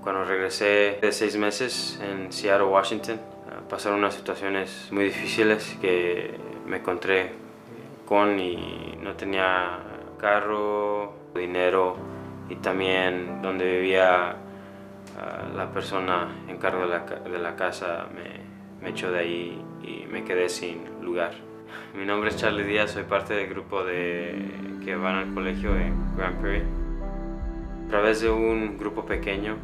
Cuando regresé de 6 meses en Seattle, Washington, pasaron unas situaciones muy difíciles que me encontré con y no tenía carro, dinero y también donde vivía la persona en cargo de la casa me echó de ahí y me quedé sin lugar. Mi nombre es Charlie Díaz, soy parte del grupo que van al colegio en Grand Prairie. A través de un grupo pequeño,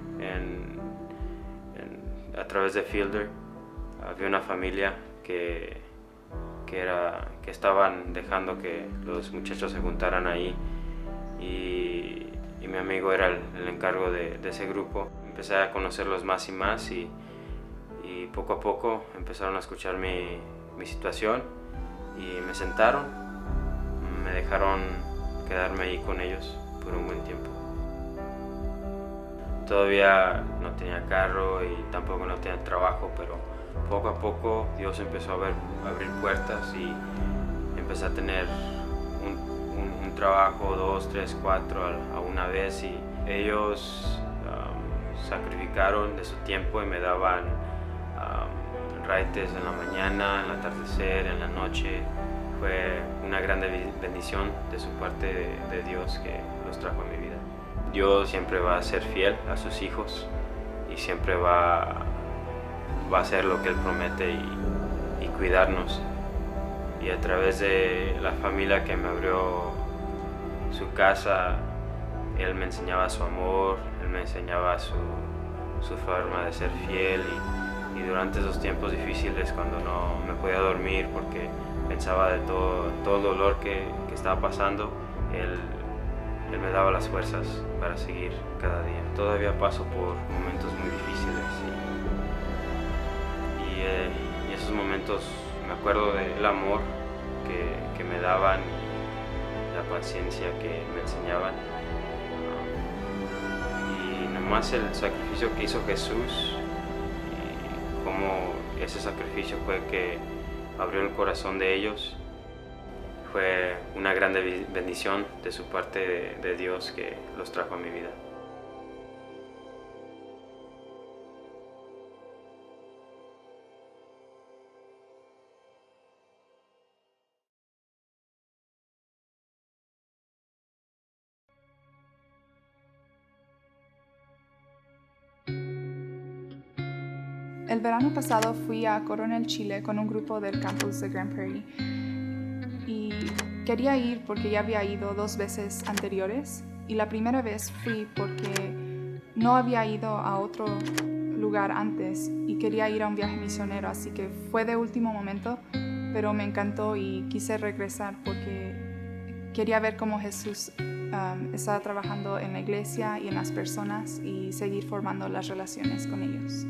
a través de Fielder, había una familia que estaban dejando que los muchachos se juntaran ahí y mi amigo era el encargo de ese grupo. Empecé a conocerlos más y más y poco a poco empezaron a escuchar mi situación y me sentaron, me dejaron quedarme ahí con ellos por un buen tiempo. Todavía no tenía carro y tampoco no tenía trabajo, pero poco a poco Dios empezó a abrir puertas y empecé a tener un trabajo, 2, 3, 4 a una vez y ellos sacrificaron de su tiempo y me daban raites en la mañana, en el atardecer, en la noche. Fue una grande bendición de su parte de Dios que los trajo a mi vida. Dios siempre va a ser fiel a sus hijos y siempre va a hacer lo que Él promete y cuidarnos. Y a través de la familia que me abrió su casa, Él me enseñaba su amor, Él me enseñaba su forma de ser fiel y durante esos tiempos difíciles cuando no me podía dormir porque pensaba de todo el dolor que estaba pasando, Él me daba las fuerzas para seguir cada día. Todavía paso por momentos muy difíciles y esos momentos me acuerdo del amor que me daban y la paciencia que me enseñaban. Y nomás el sacrificio que hizo Jesús y cómo ese sacrificio fue que abrió el corazón de ellos. Fue una grande bendición de su parte de Dios que los trajo a mi vida. El verano pasado fui a Coronel, Chile con un grupo del campus de Grand Prairie y quería ir porque ya había ido 2 veces anteriores y la primera vez fui porque no había ido a otro lugar antes y quería ir a un viaje misionero, así que fue de último momento, pero me encantó y quise regresar porque quería ver cómo Jesús estaba trabajando en la iglesia y en las personas y seguir formando las relaciones con ellos.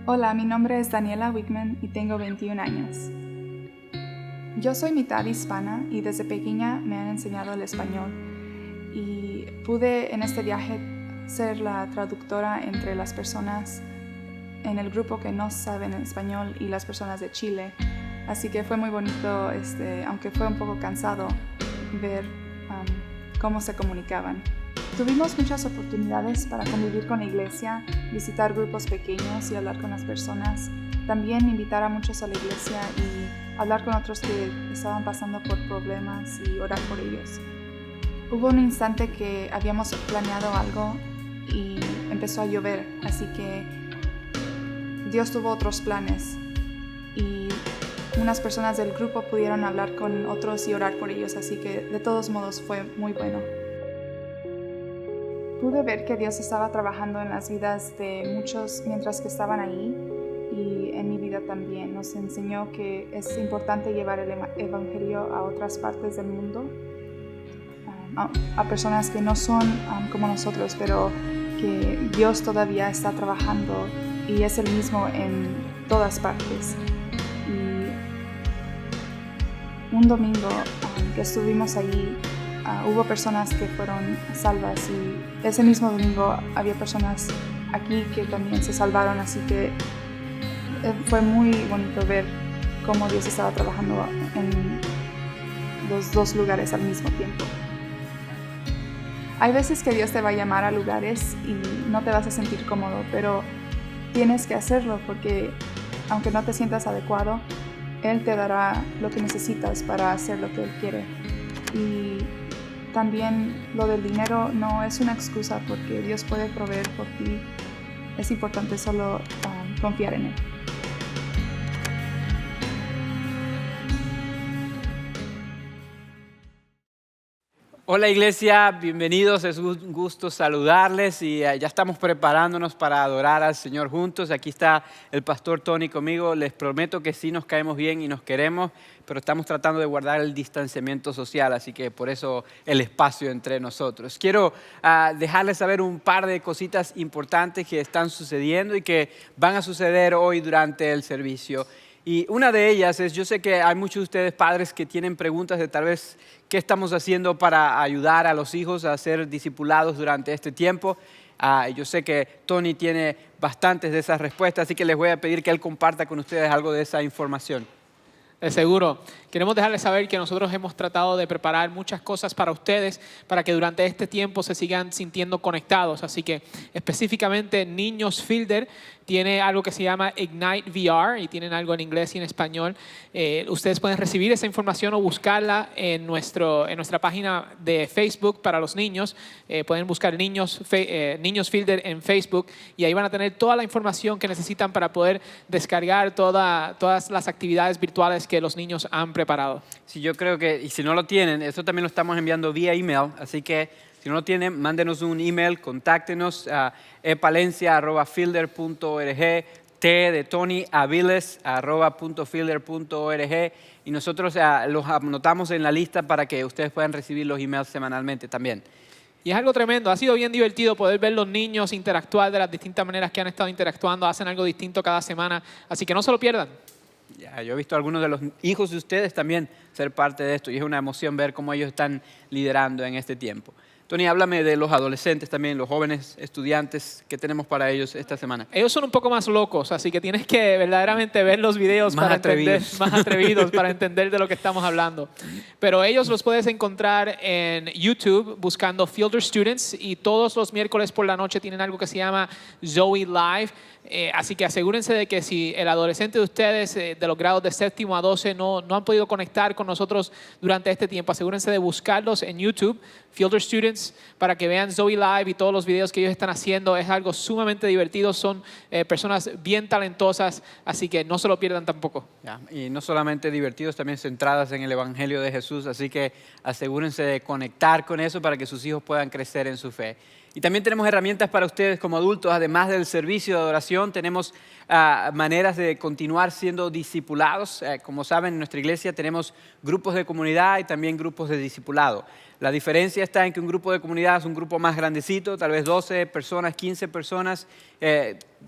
Hola, mi nombre es Daniela Wickman y tengo 21 años. Yo soy mitad hispana y desde pequeña me han enseñado el español y pude en este viaje ser la traductora entre las personas en el grupo que no saben español y las personas de Chile. Así que fue muy bonito, aunque fue un poco cansado, ver cómo se comunicaban. Tuvimos muchas oportunidades para convivir con la iglesia, visitar grupos pequeños y hablar con las personas. También invitar a muchos a la iglesia y hablar con otros que estaban pasando por problemas y orar por ellos. Hubo un instante que habíamos planeado algo y empezó a llover, así que Dios tuvo otros planes y unas personas del grupo pudieron hablar con otros y orar por ellos, así que de todos modos fue muy bueno. Pude ver que Dios estaba trabajando en las vidas de muchos mientras que estaban ahí y en mi vida también. Nos enseñó que es importante llevar el evangelio a otras partes del mundo, a personas que no son como nosotros, pero que Dios todavía está trabajando y es el mismo en todas partes. Y un domingo que estuvimos allí, hubo personas que fueron salvas y ese mismo domingo había personas aquí que también se salvaron, así que fue muy bonito ver cómo Dios estaba trabajando en los 2 lugares al mismo tiempo. Hay veces que Dios te va a llamar a lugares y no te vas a sentir cómodo, pero tienes que hacerlo porque aunque no te sientas adecuado, Él te dará lo que necesitas para hacer lo que Él quiere. Y también lo del dinero no es una excusa porque Dios puede proveer por ti. Es importante solo confiar en Él. Hola iglesia, bienvenidos, es un gusto saludarles y ya estamos preparándonos para adorar al Señor juntos. Aquí está el pastor Tony conmigo, les prometo que sí nos caemos bien y nos queremos, pero estamos tratando de guardar el distanciamiento social, así que por eso el espacio entre nosotros. Quiero dejarles saber un par de cositas importantes que están sucediendo y que van a suceder hoy durante el servicio. Y una de ellas es, yo sé que hay muchos de ustedes padres que tienen preguntas de tal vez qué estamos haciendo para ayudar a los hijos a ser discipulados durante este tiempo. Yo sé que Tony tiene bastantes de esas respuestas, así que les voy a pedir que él comparta con ustedes algo de esa información. De seguro. Queremos dejarles saber que nosotros hemos tratado de preparar muchas cosas para ustedes para que durante este tiempo se sigan sintiendo conectados. Así que específicamente Niños Fielder tiene algo que se llama Ignite VR y tienen algo en inglés y en español. Ustedes pueden recibir esa información o buscarla en nuestra página de Facebook para los niños. Pueden buscar Niños Fielder en Facebook y ahí van a tener toda la información que necesitan para poder descargar todas las actividades virtuales que los niños han preparado. Sí, yo creo que, y si no lo tienen, esto también lo estamos enviando vía email, así que si no lo tienen, mándenos un email, contáctenos a epalencia@fielder.org, T de Tony Aviles@.fielder.org y nosotros los anotamos en la lista para que ustedes puedan recibir los emails semanalmente también. Y es algo tremendo, ha sido bien divertido poder ver los niños interactuar de las distintas maneras que han estado interactuando, hacen algo distinto cada semana, así que no se lo pierdan. Ya, yo he visto a algunos de los hijos de ustedes también ser parte de esto y es una emoción ver cómo ellos están liderando en este tiempo. Tony, háblame de los adolescentes también, los jóvenes estudiantes que tenemos para ellos esta semana. Ellos son un poco más locos, así que tienes que verdaderamente ver los videos más atrevidos para entender de lo que estamos hablando. Pero ellos los puedes encontrar en YouTube buscando Fielder Students y todos los miércoles por la noche tienen algo que se llama Zoe Live. Así que asegúrense de que si el adolescente de ustedes de los grados de 7º a 12 no han podido conectar con nosotros durante este tiempo, asegúrense de buscarlos en YouTube, Fielder Students, para que vean Zoe Live y todos los videos que ellos están haciendo. Es algo sumamente divertido, son personas bien talentosas, así que no se lo pierdan tampoco. Ya, y no solamente divertidos, también centradas en el Evangelio de Jesús, así que asegúrense de conectar con eso para que sus hijos puedan crecer en su fe. Y también tenemos herramientas para ustedes como adultos, además del servicio de adoración, tenemos maneras de continuar siendo discipulados. Como saben, en nuestra iglesia tenemos grupos de comunidad y también grupos de discipulado. La diferencia está en que un grupo de comunidad es un grupo más grandecito, tal vez 12 personas, 15 personas,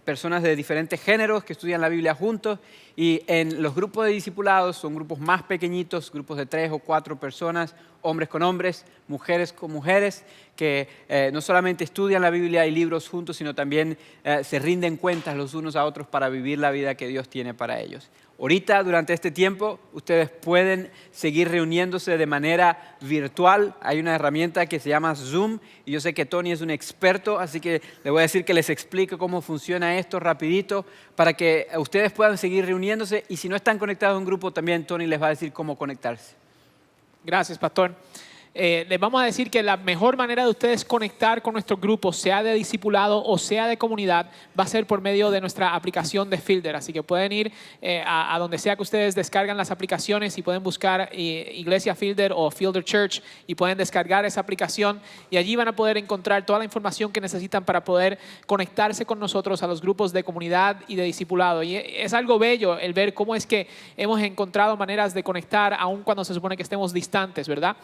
personas de diferentes géneros que estudian la Biblia juntos. Y en los grupos de discipulados son grupos más pequeñitos, grupos de 3 o 4 personas, hombres con hombres, mujeres con mujeres, que no solamente estudian la Biblia y libros juntos, sino también se rinden cuentas los unos a otros para vivir la vida que Dios tiene para ellos. Ahorita, durante este tiempo, ustedes pueden seguir reuniéndose de manera virtual. Hay una herramienta que se llama Zoom y yo sé que Tony es un experto, así que le voy a decir que les explique cómo funciona esto rapidito para que ustedes puedan seguir reuniéndose y si no están conectados a un grupo, también Tony les va a decir cómo conectarse. Gracias, pastor. Les vamos a decir que la mejor manera de ustedes conectar con nuestro grupo, sea de discipulado o sea de comunidad, va a ser por medio de nuestra aplicación de Fielder. Así que pueden ir a donde sea que ustedes descargan las aplicaciones y pueden buscar Iglesia Fielder o Fielder Church y pueden descargar esa aplicación y allí van a poder encontrar toda la información que necesitan para poder conectarse con nosotros a los grupos de comunidad y de discipulado. Y es algo bello el ver cómo es que hemos encontrado maneras de conectar aun cuando se supone que estemos distantes, ¿verdad?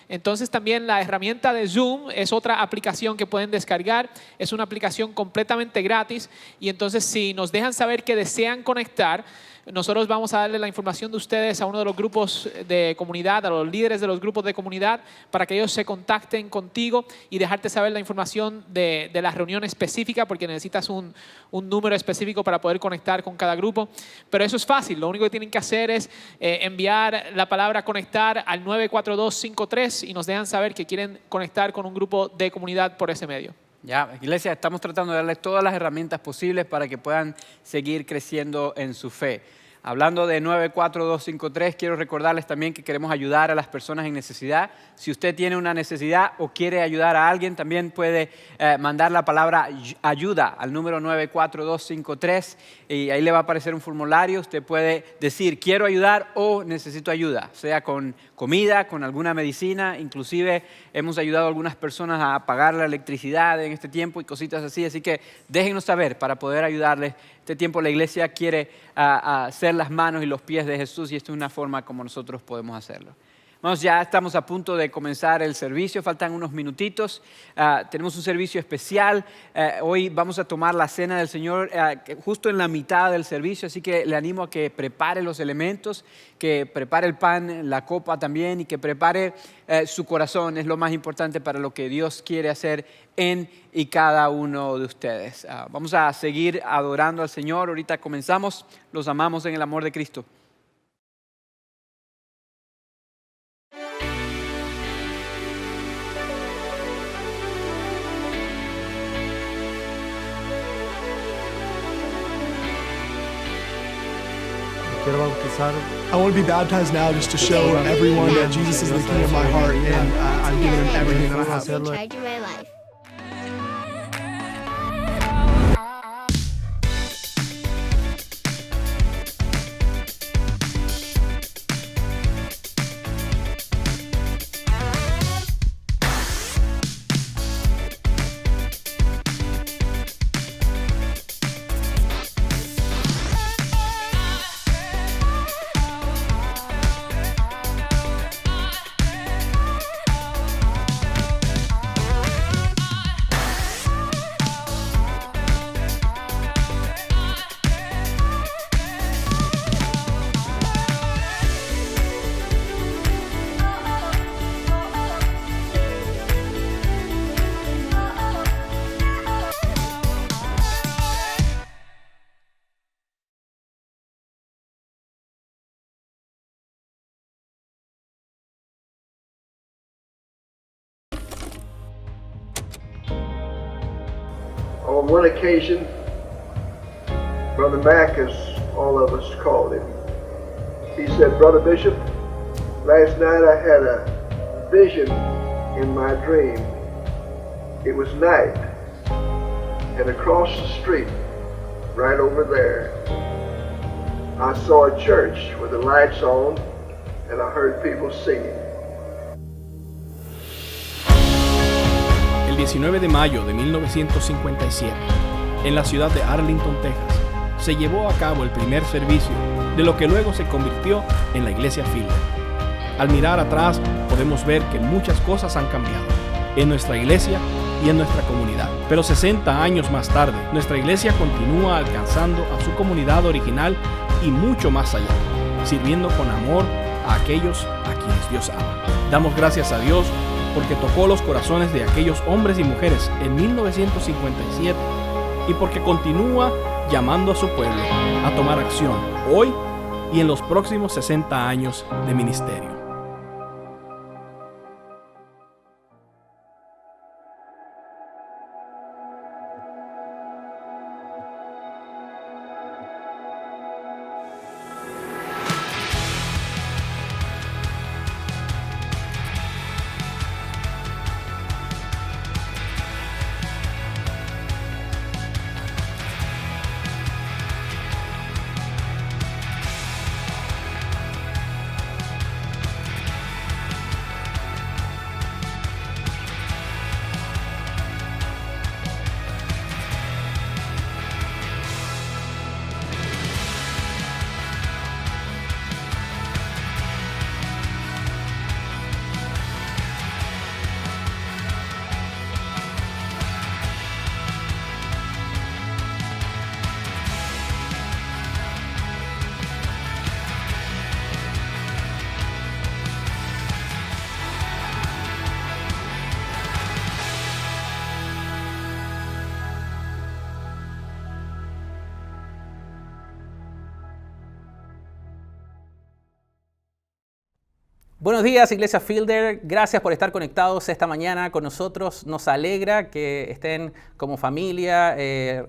Entonces también la herramienta de Zoom es otra aplicación que pueden descargar. Es una aplicación completamente gratis y entonces si nos dejan saber que desean conectar, nosotros vamos a darle la información de ustedes a uno de los grupos de comunidad, a los líderes de los grupos de comunidad, para que ellos se contacten contigo y dejarte saber la información de la reunión específica, porque necesitas un número específico para poder conectar con cada grupo. Pero eso es fácil, lo único que tienen que hacer es enviar la palabra conectar al 94253 y nos dejan saber que quieren conectar con un grupo de comunidad por ese medio. Ya, iglesia, estamos tratando de darles todas las herramientas posibles para que puedan seguir creciendo en su fe. Hablando de 94253, quiero recordarles también que queremos ayudar a las personas en necesidad. Si usted tiene una necesidad o quiere ayudar a alguien, también puede mandar la palabra ayuda al número 94253 y ahí le va a aparecer un formulario. Usted puede decir quiero ayudar o necesito ayuda, sea con comida, con alguna medicina. Inclusive hemos ayudado a algunas personas a pagar la electricidad en este tiempo y cositas así. Así que déjenos saber para poder ayudarles. Este tiempo la iglesia quiere ser las manos y los pies de Jesús y esto es una forma como nosotros podemos hacerlo. Vamos, ya estamos a punto de comenzar el servicio, faltan unos minutitos. Tenemos un servicio especial. Hoy vamos a tomar la cena del Señor justo en la mitad del servicio, así que le animo a que prepare los elementos, que prepare el pan, la copa también y que prepare su corazón. Es lo más importante para lo que Dios quiere hacer en y cada uno de ustedes. Vamos a seguir adorando al Señor. Ahorita comenzamos. Los amamos en el amor de Cristo. Quiero bautizar. I want to be baptized now just to show everyone that Jesus is the king of my heart and I'm giving him everything that I have. Hacerlo. Charge of my life. On one occasion, Brother Mack, as all of us called him, he said, "Brother Bishop, last night I had a vision in my dream. It was night, and across the street, right over there, I saw a church with the lights on, and I heard people singing." El 19 de mayo de 1957, en la ciudad de Arlington, Texas, se llevó a cabo el primer servicio de lo que luego se convirtió en la iglesia Fielder. Al mirar atrás podemos ver que muchas cosas han cambiado en nuestra iglesia y en nuestra comunidad. Pero 60 años más tarde, nuestra iglesia continúa alcanzando a su comunidad original y mucho más allá, sirviendo con amor a aquellos a quienes Dios ama. Damos gracias a Dios porque tocó los corazones de aquellos hombres y mujeres en 1957 y porque continúa llamando a su pueblo a tomar acción hoy y en los próximos 60 años de ministerio. Buenos días, Iglesia Fielder. Gracias por estar conectados esta mañana con nosotros. Nos alegra que estén como familia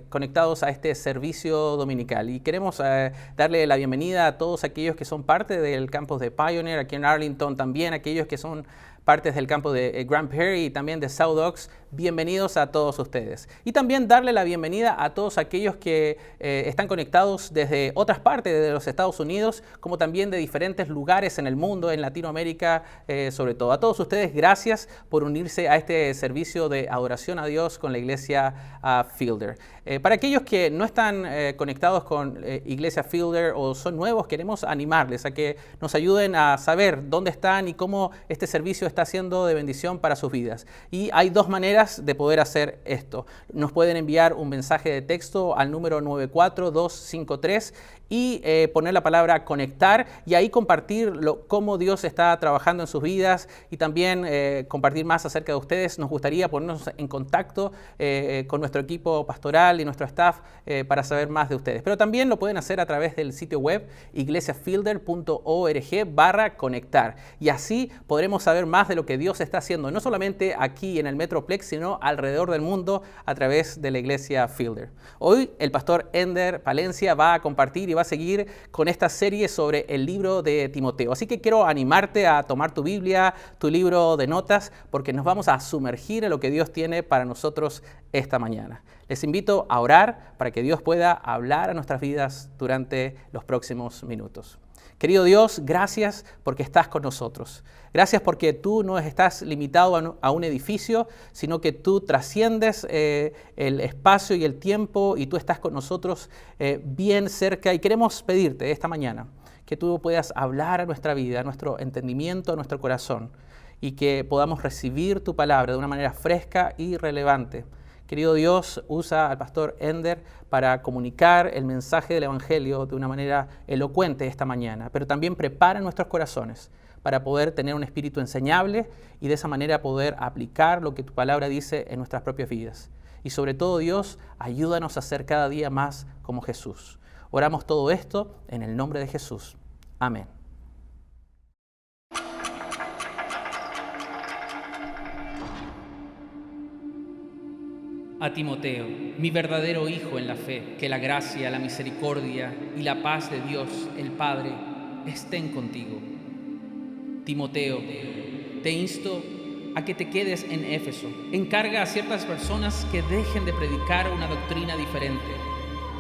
conectados a este servicio dominical. Y queremos darle la bienvenida a todos aquellos que son parte del campus de Pioneer aquí en Arlington, también aquellos que son partes del campo de Grand Prairie y también de South Oaks. Bienvenidos a todos ustedes. Y también darle la bienvenida a todos aquellos que están conectados desde otras partes de los Estados Unidos, como también de diferentes lugares en el mundo, en Latinoamérica sobre todo. A todos ustedes, gracias por unirse a este servicio de adoración a Dios con la Iglesia Fielder. Para aquellos que no están conectados con Iglesia Fielder o son nuevos, queremos animarles a que nos ayuden a saber dónde están y cómo este servicio está siendo de bendición para sus vidas. Y hay dos maneras de poder hacer esto. Nos pueden enviar un mensaje de texto al número 94253 y poner la palabra conectar y ahí compartir cómo Dios está trabajando en sus vidas y también compartir más acerca de ustedes. Nos gustaría ponernos en contacto con nuestro equipo pastoral y nuestro staff para saber más de ustedes. Pero también lo pueden hacer a través del sitio web iglesiafielder.org/conectar y así podremos saber más de lo que Dios está haciendo, no solamente aquí en el Metroplex, sino alrededor del mundo a través de la Iglesia Fielder. Hoy el pastor Ender Palencia va a compartir y va a seguir con esta serie sobre el libro de Timoteo. Así que quiero animarte a tomar tu Biblia, tu libro de notas, porque nos vamos a sumergir en lo que Dios tiene para nosotros esta mañana. Les invito a orar para que Dios pueda hablar a nuestras vidas durante los próximos minutos. Querido Dios, gracias porque estás con nosotros. Gracias porque tú no estás limitado a un edificio, sino que tú trasciendes el espacio y el tiempo y tú estás con nosotros bien cerca. Y queremos pedirte esta mañana que tú puedas hablar a nuestra vida, a nuestro entendimiento, a nuestro corazón y que podamos recibir tu palabra de una manera fresca y relevante. Querido Dios, usa al pastor Ender para comunicar el mensaje del Evangelio de una manera elocuente esta mañana, pero también prepara nuestros corazones para poder tener un espíritu enseñable y de esa manera poder aplicar lo que tu palabra dice en nuestras propias vidas. Y sobre todo, Dios, ayúdanos a ser cada día más como Jesús. Oramos todo esto en el nombre de Jesús. Amén. A Timoteo, mi verdadero hijo en la fe, que la gracia, la misericordia y la paz de Dios, el Padre, estén contigo. Timoteo, te insto a que te quedes en Éfeso. Encarga a ciertas personas que dejen de predicar una doctrina diferente.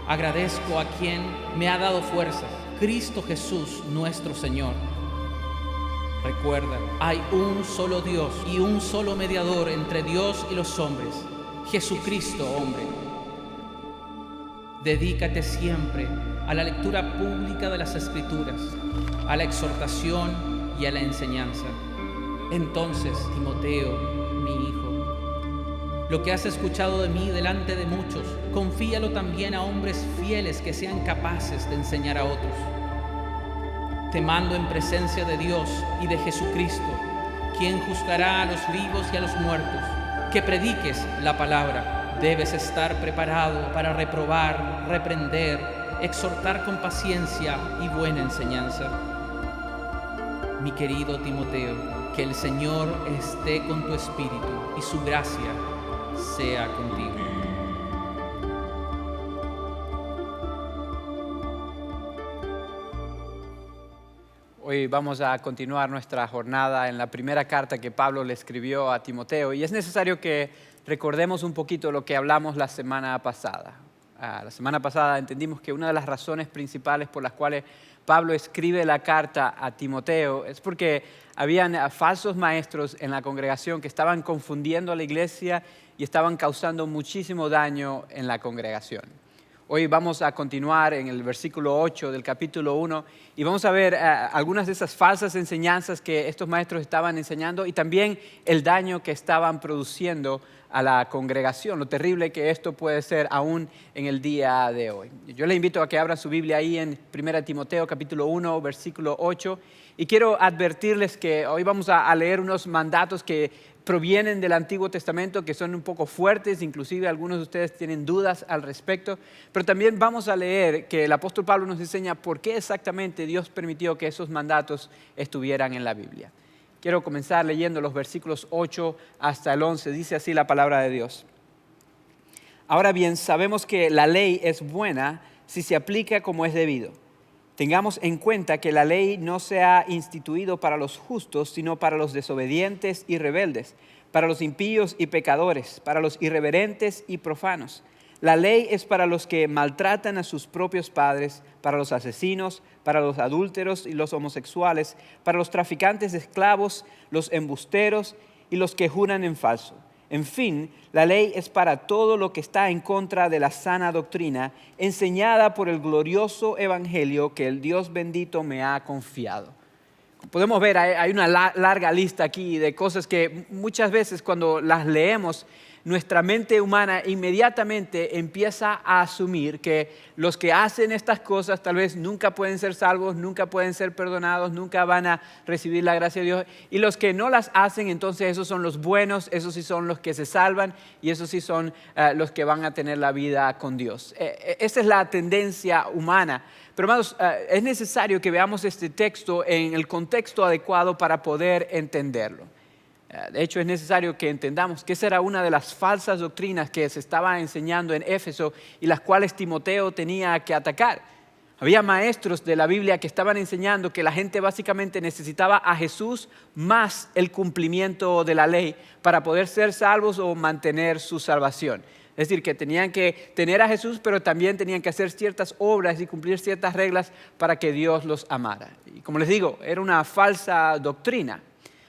Agradezco a quien me ha dado fuerza, Cristo Jesús, nuestro Señor. Recuerda, hay un solo Dios y un solo mediador entre Dios y los hombres, Jesucristo, hombre. Dedícate siempre a la lectura pública de las Escrituras, a la exhortación y a la enseñanza. Entonces, Timoteo, mi hijo, lo que has escuchado de mí delante de muchos, confíalo también a hombres fieles que sean capaces de enseñar a otros. Te mando en presencia de Dios y de Jesucristo, quien juzgará a los vivos y a los muertos, que prediques la palabra. Debes estar preparado para reprobar, reprender, exhortar con paciencia y buena enseñanza. Mi querido Timoteo, que el Señor esté con tu espíritu y su gracia sea contigo. Hoy vamos a continuar nuestra jornada en la primera carta que Pablo le escribió a Timoteo y es necesario que recordemos un poquito lo que hablamos la semana pasada. La semana pasada entendimos que una de las razones principales por las cuales Pablo escribe la carta a Timoteo es porque habían falsos maestros en la congregación que estaban confundiendo a la iglesia y estaban causando muchísimo daño en la congregación. Hoy vamos a continuar en el versículo 8 del capítulo 1 y vamos a ver algunas de esas falsas enseñanzas que estos maestros estaban enseñando y también el daño que estaban produciendo a la congregación, lo terrible que esto puede ser aún en el día de hoy. Yo le invito a que abra su Biblia ahí en 1 Timoteo capítulo 1, versículo 8 y quiero advertirles que hoy vamos a leer unos mandatos que provienen del Antiguo Testamento que son un poco fuertes, inclusive algunos de ustedes tienen dudas al respecto, pero también vamos a leer que el apóstol Pablo nos enseña por qué exactamente Dios permitió que esos mandatos estuvieran en la Biblia. Quiero comenzar leyendo los versículos 8 hasta el 11. Dice así la palabra de Dios. Ahora bien, sabemos que la ley es buena si se aplica como es debido. Tengamos en cuenta que la ley no se ha instituido para los justos, sino para los desobedientes y rebeldes, para los impíos y pecadores, para los irreverentes y profanos. La ley es para los que maltratan a sus propios padres, para los asesinos, para los adúlteros y los homosexuales, para los traficantes de esclavos, los embusteros y los que juran en falso. En fin, la ley es para todo lo que está en contra de la sana doctrina, enseñada por el glorioso evangelio que el Dios bendito me ha confiado. Podemos ver, hay una larga lista aquí de cosas que muchas veces cuando las leemos, nuestra mente humana inmediatamente empieza a asumir que los que hacen estas cosas tal vez nunca pueden ser salvos, nunca pueden ser perdonados, nunca van a recibir la gracia de Dios. Y los que no las hacen, entonces esos son los buenos, esos sí son los que se salvan y esos sí son los que van a tener la vida con Dios. Esa es la tendencia humana. Pero hermanos, es necesario que veamos este texto en el contexto adecuado para poder entenderlo. De hecho, es necesario que entendamos que esa era una de las falsas doctrinas que se estaba enseñando en Éfeso y las cuales Timoteo tenía que atacar. Había maestros de la Biblia que estaban enseñando que la gente básicamente necesitaba a Jesús más el cumplimiento de la ley para poder ser salvos o mantener su salvación. Es decir, que tenían que tener a Jesús, pero también tenían que hacer ciertas obras y cumplir ciertas reglas para que Dios los amara. Y como les digo, era una falsa doctrina.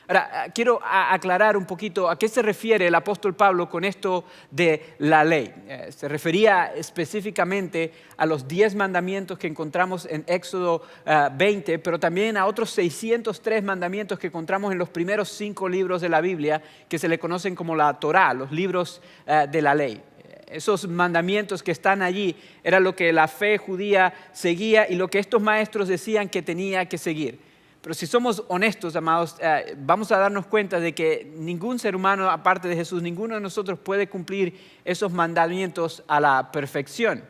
Ahora, quiero aclarar un poquito a qué se refiere el apóstol Pablo con esto de la ley. Se refería específicamente a los 10 mandamientos que encontramos en Éxodo 20, pero también a otros 603 mandamientos que encontramos en los primeros 5 libros de la Biblia, que se le conocen como la Torá, los libros de la ley. Esos mandamientos que están allí era lo que la fe judía seguía y lo que estos maestros decían que tenía que seguir. Pero si somos honestos, amados, vamos a darnos cuenta de que ningún ser humano, aparte de Jesús, ninguno de nosotros puede cumplir esos mandamientos a la perfección.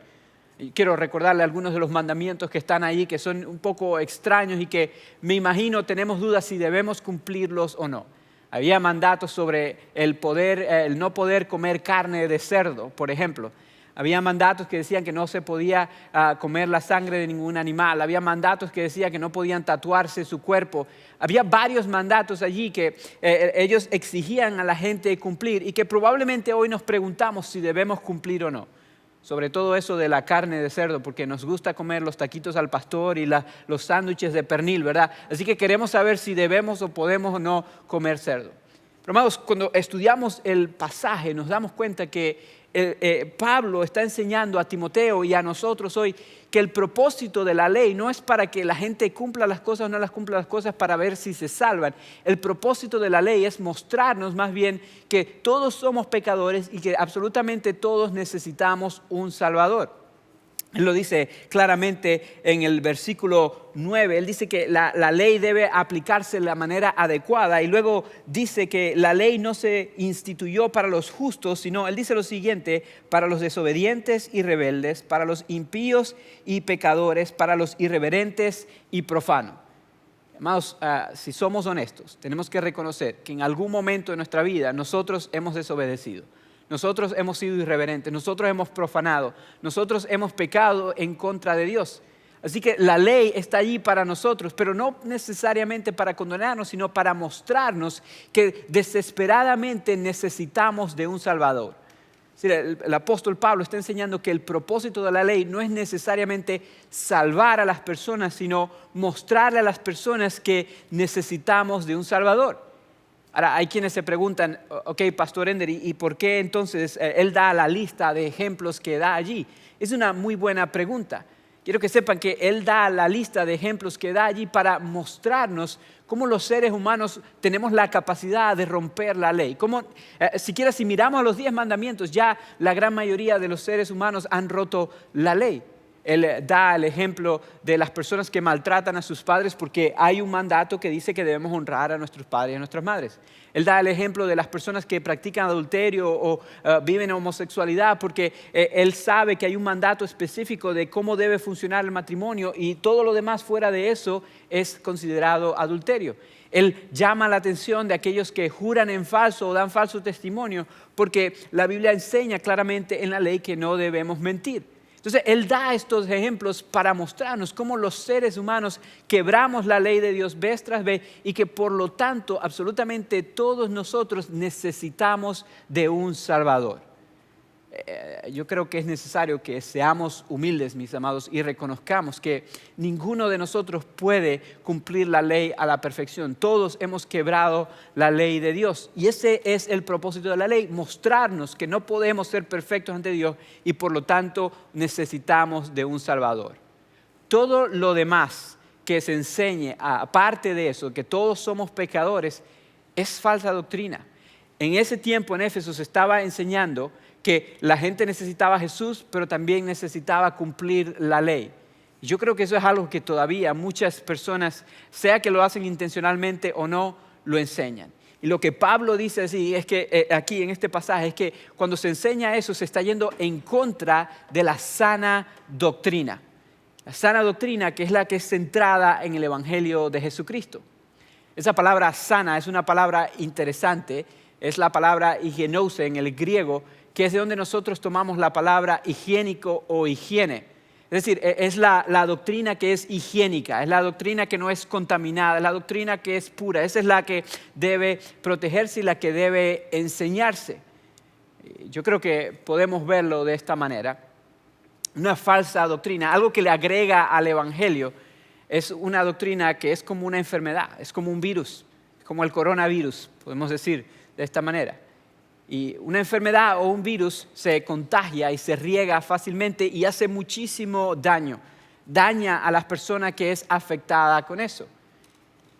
Y quiero recordarle algunos de los mandamientos que están ahí, que son un poco extraños y que me imagino tenemos dudas si debemos cumplirlos o no. Había mandatos sobre el no poder comer carne de cerdo, por ejemplo. Había mandatos que decían que no se podía comer la sangre de ningún animal. Había mandatos que decían que no podían tatuarse su cuerpo. Había varios mandatos allí que ellos exigían a la gente cumplir y que probablemente hoy nos preguntamos si debemos cumplir o no. Sobre todo eso de la carne de cerdo, porque nos gusta comer los taquitos al pastor y los sándwiches de pernil, ¿verdad? Así que queremos saber si debemos o podemos o no comer cerdo. Pero amados, cuando estudiamos el pasaje nos damos cuenta que Pablo está enseñando a Timoteo y a nosotros hoy que el propósito de la ley no es para que la gente cumpla las cosas o no las cumpla las cosas para ver si se salvan. El propósito de la ley es mostrarnos más bien que todos somos pecadores y que absolutamente todos necesitamos un Salvador. Él lo dice claramente en el versículo 9. Él dice que la ley debe aplicarse de la manera adecuada y luego dice que la ley no se instituyó para los justos, sino, él dice lo siguiente, para los desobedientes y rebeldes, para los impíos y pecadores, para los irreverentes y profanos. Amados, si somos honestos, tenemos que reconocer que en algún momento de nuestra vida nosotros hemos desobedecido. Nosotros hemos sido irreverentes, nosotros hemos profanado, nosotros hemos pecado en contra de Dios. Así que la ley está allí para nosotros, pero no necesariamente para condenarnos, sino para mostrarnos que desesperadamente necesitamos de un Salvador. El apóstol Pablo está enseñando que el propósito de la ley no es necesariamente salvar a las personas, sino mostrarle a las personas que necesitamos de un Salvador. Ahora, hay quienes se preguntan, ok, Pastor Ender, ¿y por qué entonces él da la lista de ejemplos que da allí? Es una muy buena pregunta. Quiero que sepan que él da la lista de ejemplos que da allí para mostrarnos cómo los seres humanos tenemos la capacidad de romper la ley. Siquiera si miramos a los 10 mandamientos, ya la gran mayoría de los seres humanos han roto la ley. Él da el ejemplo de las personas que maltratan a sus padres porque hay un mandato que dice que debemos honrar a nuestros padres y a nuestras madres. Él da el ejemplo de las personas que practican adulterio o viven homosexualidad porque él sabe que hay un mandato específico de cómo debe funcionar el matrimonio y todo lo demás fuera de eso es considerado adulterio. Él llama la atención de aquellos que juran en falso o dan falso testimonio, porque la Biblia enseña claramente en la ley que no debemos mentir. Entonces, Él da estos ejemplos para mostrarnos cómo los seres humanos quebramos la ley de Dios vez tras vez y que por lo tanto absolutamente todos nosotros necesitamos de un Salvador. Yo creo que es necesario que seamos humildes, mis amados, y reconozcamos que ninguno de nosotros puede cumplir la ley a la perfección. Todos hemos quebrado la ley de Dios. Y ese es el propósito de la ley, mostrarnos que no podemos ser perfectos ante Dios y por lo tanto necesitamos de un Salvador. Todo lo demás que se enseñe, aparte de eso, que todos somos pecadores, es falsa doctrina. En ese tiempo en Éfeso se estaba enseñando que la gente necesitaba a Jesús, pero también necesitaba cumplir la ley. Yo creo que eso es algo que todavía muchas personas, sea que lo hacen intencionalmente o no, lo enseñan. Y lo que Pablo dice así es que aquí en este pasaje es que cuando se enseña eso se está yendo en contra de la sana doctrina. La sana doctrina que es la que es centrada en el Evangelio de Jesucristo. Esa palabra sana es una palabra interesante, es la palabra higienose en el griego, que es de donde nosotros tomamos la palabra higiénico o higiene. Es decir, es la doctrina que es higiénica, es la doctrina que no es contaminada, es la doctrina que es pura. Esa es la que debe protegerse y la que debe enseñarse. Yo creo que podemos verlo de esta manera. Una falsa doctrina, algo que le agrega al Evangelio, es una doctrina que es como una enfermedad, es como un virus, como el coronavirus, podemos decir de esta manera. Y una enfermedad o un virus se contagia y se riega fácilmente y hace muchísimo daño. Daña a las personas que es afectada con eso.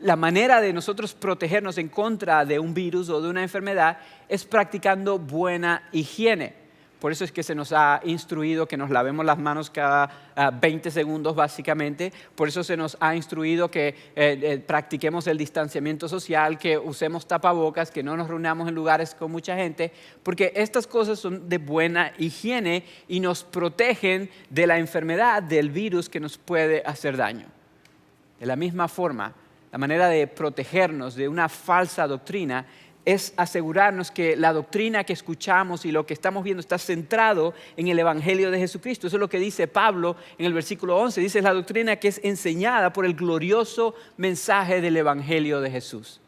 La manera de nosotros protegernos en contra de un virus o de una enfermedad es practicando buena higiene. Por eso es que se nos ha instruido que nos lavemos las manos cada 20 segundos básicamente. Por eso se nos ha instruido que practiquemos el distanciamiento social, que usemos tapabocas, que no nos reunamos en lugares con mucha gente. Porque estas cosas son de buena higiene y nos protegen de la enfermedad, del virus que nos puede hacer daño. De la misma forma, la manera de protegernos de una falsa doctrina es asegurarnos que la doctrina que escuchamos y lo que estamos viendo está centrado en el Evangelio de Jesucristo. Eso es lo que dice Pablo en el versículo 11. Dice, es la doctrina que es enseñada por el glorioso mensaje del Evangelio de Jesús.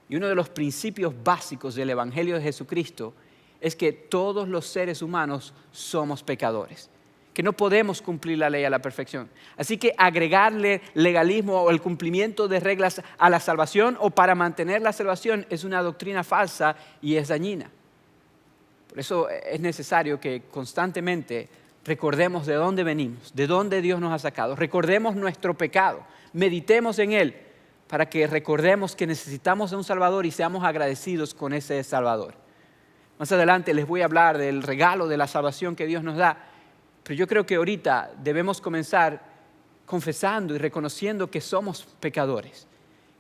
Y uno de los principios básicos del Evangelio de Jesucristo es que todos los seres humanos somos pecadores, que no podemos cumplir la ley a la perfección. Así que agregarle legalismo o el cumplimiento de reglas a la salvación o para mantener la salvación es una doctrina falsa y es dañina. Por eso es necesario que constantemente recordemos de dónde venimos, de dónde Dios nos ha sacado. Recordemos nuestro pecado, meditemos en él para que recordemos que necesitamos de un Salvador y seamos agradecidos con ese Salvador. Más adelante les voy a hablar del regalo de la salvación que Dios nos da. Pero yo creo que ahorita debemos comenzar confesando y reconociendo que somos pecadores,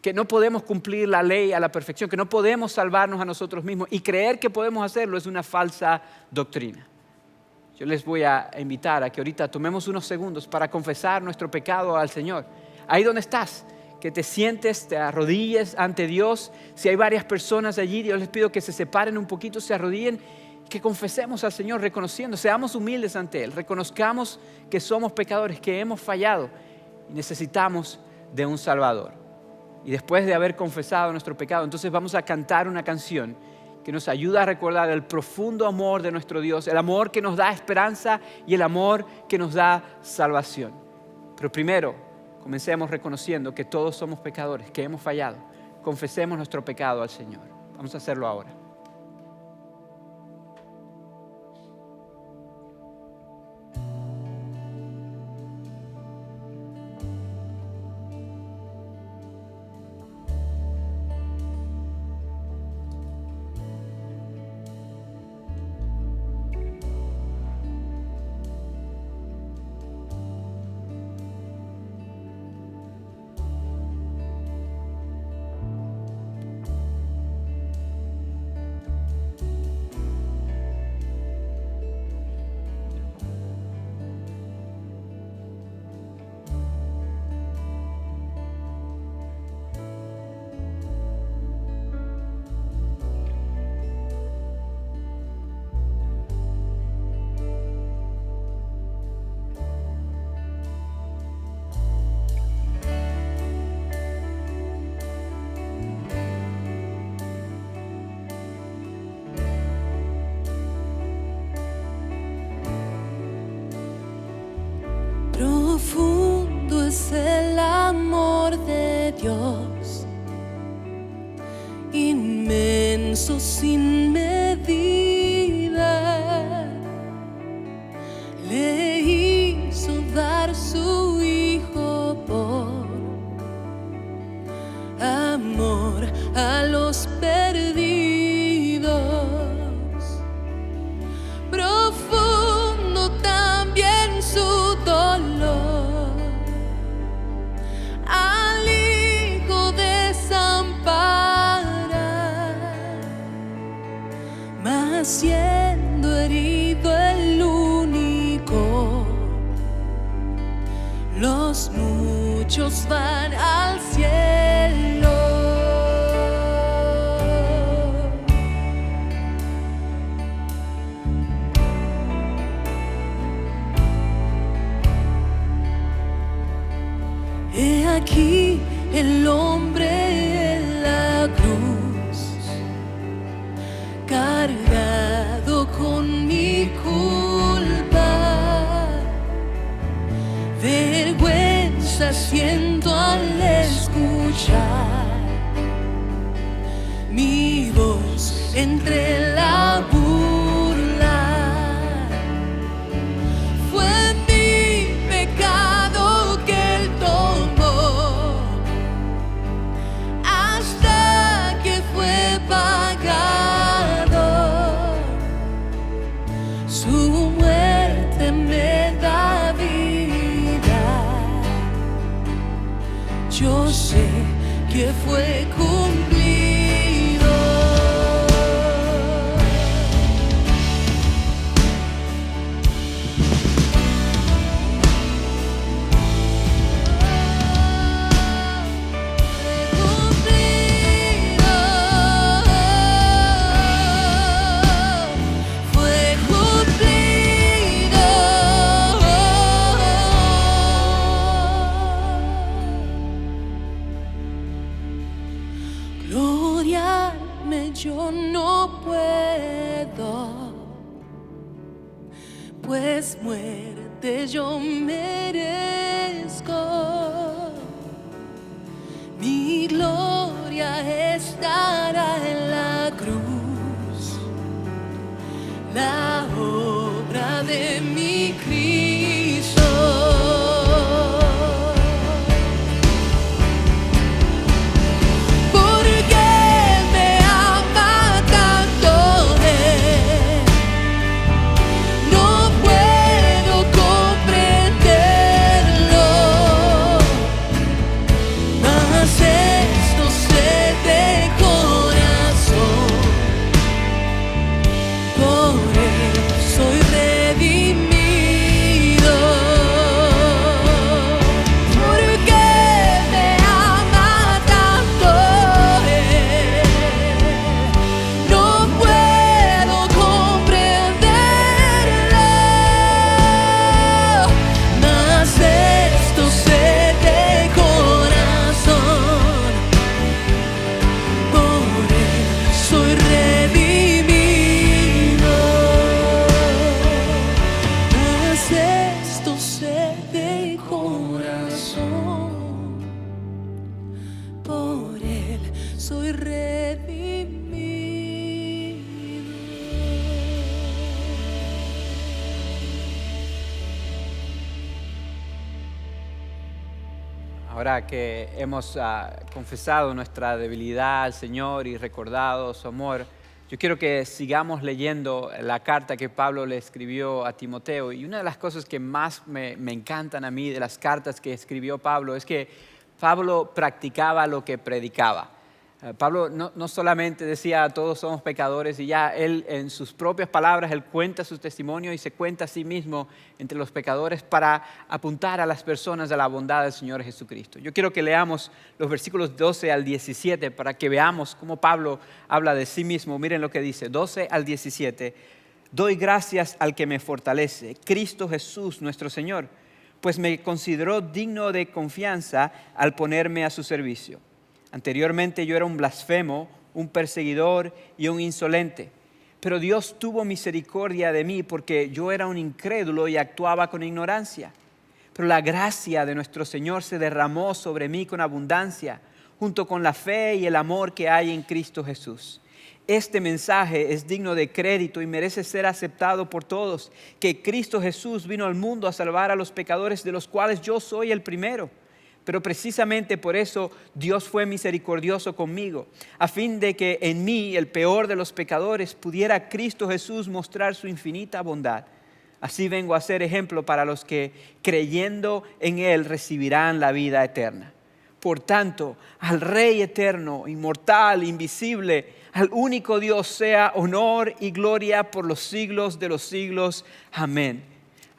que no podemos cumplir la ley a la perfección, que no podemos salvarnos a nosotros mismos y creer que podemos hacerlo es una falsa doctrina. Yo les voy a invitar a que ahorita tomemos unos segundos para confesar nuestro pecado al Señor. Ahí donde estás, que te sientes, te arrodilles ante Dios. Si hay varias personas allí, yo les pido que se separen un poquito, se arrodillen, que confesemos al Señor reconociendo, seamos humildes ante Él, reconozcamos que somos pecadores, que hemos fallado y necesitamos de un Salvador. Y después de haber confesado nuestro pecado, entonces vamos a cantar una canción que nos ayuda a recordar el profundo amor de nuestro Dios, el amor que nos da esperanza y el amor que nos da salvación. Pero primero, comencemos reconociendo que todos somos pecadores, que hemos fallado. Confesemos nuestro pecado al Señor. Vamos a hacerlo ahora. es el amor de Dios, inmenso sin medida, le hizo dar su Hijo por amor a los perdidos. Profundo también su dolor, al Hijo desampara, mas siendo herido el único, los muchos van al cielo. He aquí el hombre en la cruz, cargado con mi culpa. Vergüenza siento al escuchar mi voz entre la burla. Fue mi pecado que Él tomó hasta que fue pagado. Su muerte me da vida. Yo sé que fue cumplido. Fue cumplido. Gloriarme yo no puedo, pues muerte yo merezco. Mi gloria estará en la cruz, la obra de mi Cristo. Porque me ama tanto Él, no puedo comprenderlo, mas esto sé de corazón. Por Él soy redimido. Porque me ama tanto Él, no puedo comprenderlo, mas esto sé de corazón. Por Él soy redimido. Mas esto sé de corazón. Por Él soy redimido. Ahora que hemos confesado nuestra debilidad al Señor y recordado su amor, yo quiero que sigamos leyendo la carta que Pablo le escribió a Timoteo. Y una de las cosas que más me encantan a mí de las cartas que escribió Pablo es que Pablo practicaba lo que predicaba. Pablo no solamente decía todos somos pecadores y ya, él en sus propias palabras, él cuenta su testimonio y se cuenta a sí mismo entre los pecadores para apuntar a las personas a la bondad del Señor Jesucristo. Yo quiero que leamos los versículos 12 al 17 para que veamos cómo Pablo habla de sí mismo. Miren lo que dice, 12 al 17. Doy gracias al que me fortalece, Cristo Jesús nuestro Señor, pues me consideró digno de confianza al ponerme a su servicio. Anteriormente yo era un blasfemo, un perseguidor y un insolente, pero Dios tuvo misericordia de mí porque yo era un incrédulo y actuaba con ignorancia. Pero la gracia de nuestro Señor se derramó sobre mí con abundancia, junto con la fe y el amor que hay en Cristo Jesús. Este mensaje es digno de crédito y merece ser aceptado por todos, que Cristo Jesús vino al mundo a salvar a los pecadores, de los cuales yo soy el primero. Pero precisamente por eso Dios fue misericordioso conmigo, a fin de que en mí, el peor de los pecadores, pudiera Cristo Jesús mostrar su infinita bondad. Así vengo a ser ejemplo para los que, creyendo en Él, recibirán la vida eterna. Por tanto, al Rey eterno, inmortal, invisible, al único Dios sea honor y gloria por los siglos de los siglos. Amén.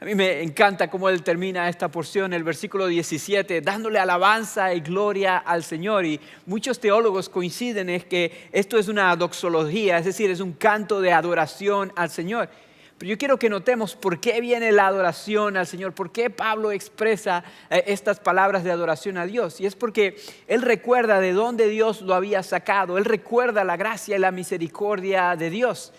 A mí me encanta cómo él termina esta porción, el versículo 17, dándole alabanza y gloria al Señor. Y muchos teólogos coinciden en que esto es una doxología, es decir, es un canto de adoración al Señor. Pero yo quiero que notemos por qué viene la adoración al Señor, por qué Pablo expresa estas palabras de adoración a Dios. Y es porque él recuerda de dónde Dios lo había sacado, él recuerda la gracia y la misericordia de Dios.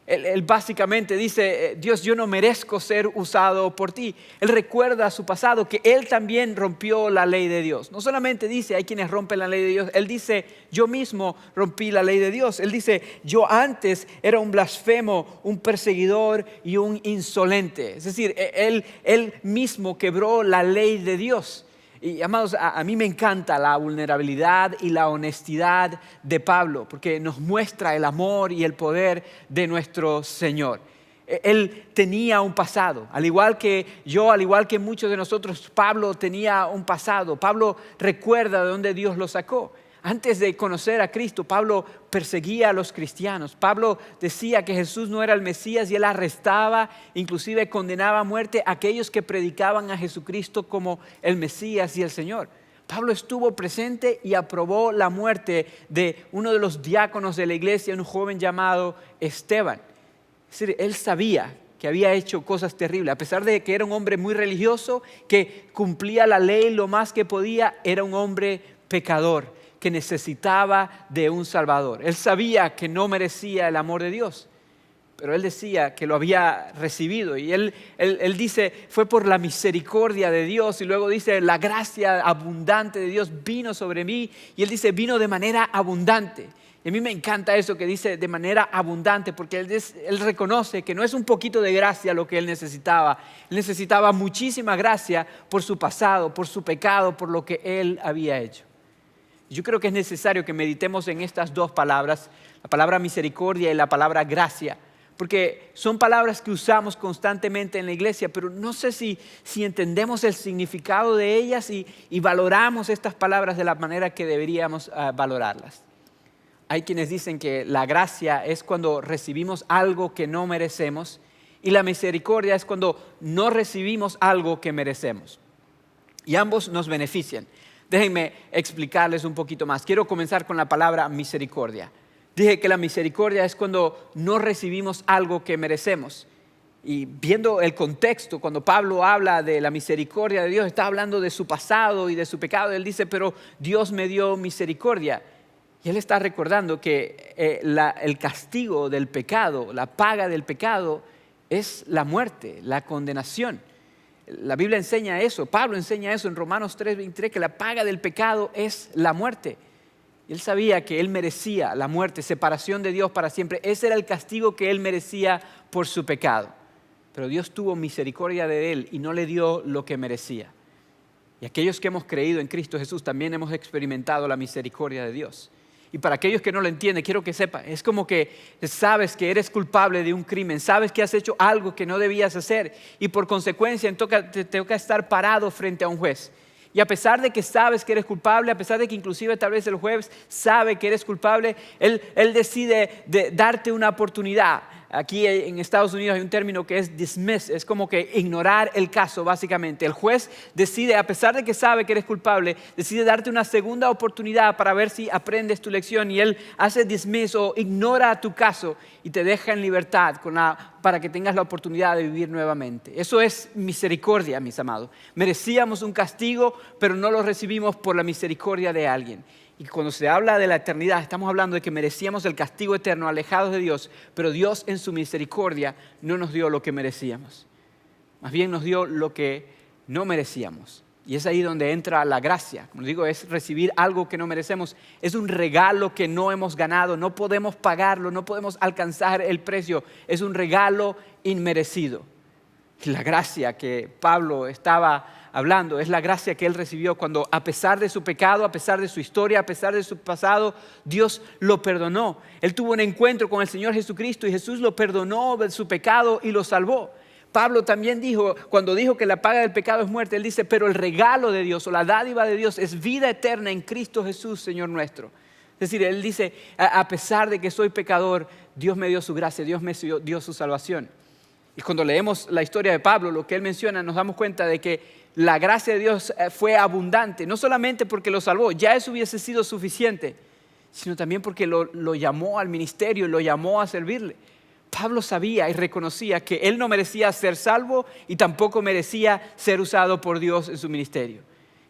Él básicamente dice, Dios, yo no merezco ser usado por ti. Él recuerda su pasado, que él también rompió la ley de Dios. No solamente dice, hay quienes rompen la ley de Dios. Él dice, yo mismo rompí la ley de Dios. Él dice, yo antes era un blasfemo, un perseguidor y un insolente. Es decir, él mismo quebró la ley de Dios. Y amados, a mí me encanta la vulnerabilidad y la honestidad de Pablo, porque nos muestra el amor y el poder de nuestro Señor. Él tenía un pasado, al igual que yo, al igual que muchos de nosotros, Pablo tenía un pasado. Pablo recuerda de dónde Dios lo sacó. Antes de conocer a Cristo, Pablo perseguía a los cristianos. Pablo decía que Jesús no era el Mesías y él arrestaba, inclusive condenaba a muerte a aquellos que predicaban a Jesucristo como el Mesías y el Señor. Pablo estuvo presente y aprobó la muerte de uno de los diáconos de la iglesia, un joven llamado Esteban. Es decir, él sabía que había hecho cosas terribles. A pesar de que era un hombre muy religioso, que cumplía la ley lo más que podía, era un hombre pecador que necesitaba de un Salvador. Él sabía que no merecía el amor de Dios, pero él decía que lo había recibido. Y él dice, fue por la misericordia de Dios. Y luego dice, la gracia abundante de Dios vino sobre mí. Y él dice, vino de manera abundante. Y a mí me encanta eso que dice de manera abundante, porque él reconoce que no es un poquito de gracia lo que él necesitaba. Él necesitaba muchísima gracia por su pasado, por su pecado, por lo que él había hecho. Yo creo que es necesario que meditemos en estas dos palabras, la palabra misericordia y la palabra gracia, porque son palabras que usamos constantemente en la iglesia, pero no sé si entendemos el significado de ellas y valoramos estas palabras de la manera que deberíamos valorarlas. Hay quienes dicen que la gracia es cuando recibimos algo que no merecemos y la misericordia es cuando no recibimos algo que merecemos. Y ambos nos benefician. Déjenme explicarles un poquito más. Quiero comenzar con la palabra misericordia. Dije que la misericordia es cuando no recibimos algo que merecemos. Y viendo el contexto, cuando Pablo habla de la misericordia de Dios, está hablando de su pasado y de su pecado. Él dice, pero Dios me dio misericordia. Y él está recordando que el castigo del pecado, la paga del pecado, es la muerte, la condenación. La Biblia enseña eso, Pablo enseña eso en Romanos 3:23, que la paga del pecado es la muerte. Y él sabía que él merecía la muerte, separación de Dios para siempre. Ese era el castigo que él merecía por su pecado. Pero Dios tuvo misericordia de él y no le dio lo que merecía. Y aquellos que hemos creído en Cristo Jesús también hemos experimentado la misericordia de Dios. Y para aquellos que no lo entienden, quiero que sepan, es como que sabes que eres culpable de un crimen, sabes que has hecho algo que no debías hacer y por consecuencia te toca estar parado frente a un juez. Y a pesar de que sabes que eres culpable, a pesar de que inclusive tal vez el juez sabe que eres culpable, él decide darte una oportunidad. Aquí en Estados Unidos hay un término que es dismiss, es como que ignorar el caso básicamente. El juez decide, a pesar de que sabe que eres culpable, decide darte una segunda oportunidad para ver si aprendes tu lección y él hace dismiss o ignora tu caso y te deja en libertad para que tengas la oportunidad de vivir nuevamente. Eso es misericordia, mis amados. Merecíamos un castigo, pero no lo recibimos por la misericordia de alguien. Y cuando se habla de la eternidad, estamos hablando de que merecíamos el castigo eterno, alejados de Dios, pero Dios en su misericordia no nos dio lo que merecíamos. Más bien nos dio lo que no merecíamos. Y es ahí donde entra la gracia. Como digo, es recibir algo que no merecemos. Es un regalo que no hemos ganado. No podemos pagarlo, no podemos alcanzar el precio. Es un regalo inmerecido. Y la gracia que Pablo estaba hablando es la gracia que él recibió cuando, a pesar de su pecado, a pesar de su historia, a pesar de su pasado, Dios lo perdonó. Él tuvo un encuentro con el Señor Jesucristo y Jesús lo perdonó de su pecado y lo salvó. Pablo también dijo, cuando dijo que la paga del pecado es muerte, él dice, pero el regalo de Dios o la dádiva de Dios es vida eterna en Cristo Jesús, Señor nuestro. Es decir, él dice, a pesar de que soy pecador, Dios me dio su gracia, Dios me dio su salvación. Y cuando leemos la historia de Pablo, lo que él menciona, nos damos cuenta de que la gracia de Dios fue abundante, no solamente porque lo salvó, ya eso hubiese sido suficiente, sino también porque lo llamó al ministerio, lo llamó a servirle. Pablo sabía y reconocía que él no merecía ser salvo y tampoco merecía ser usado por Dios en su ministerio.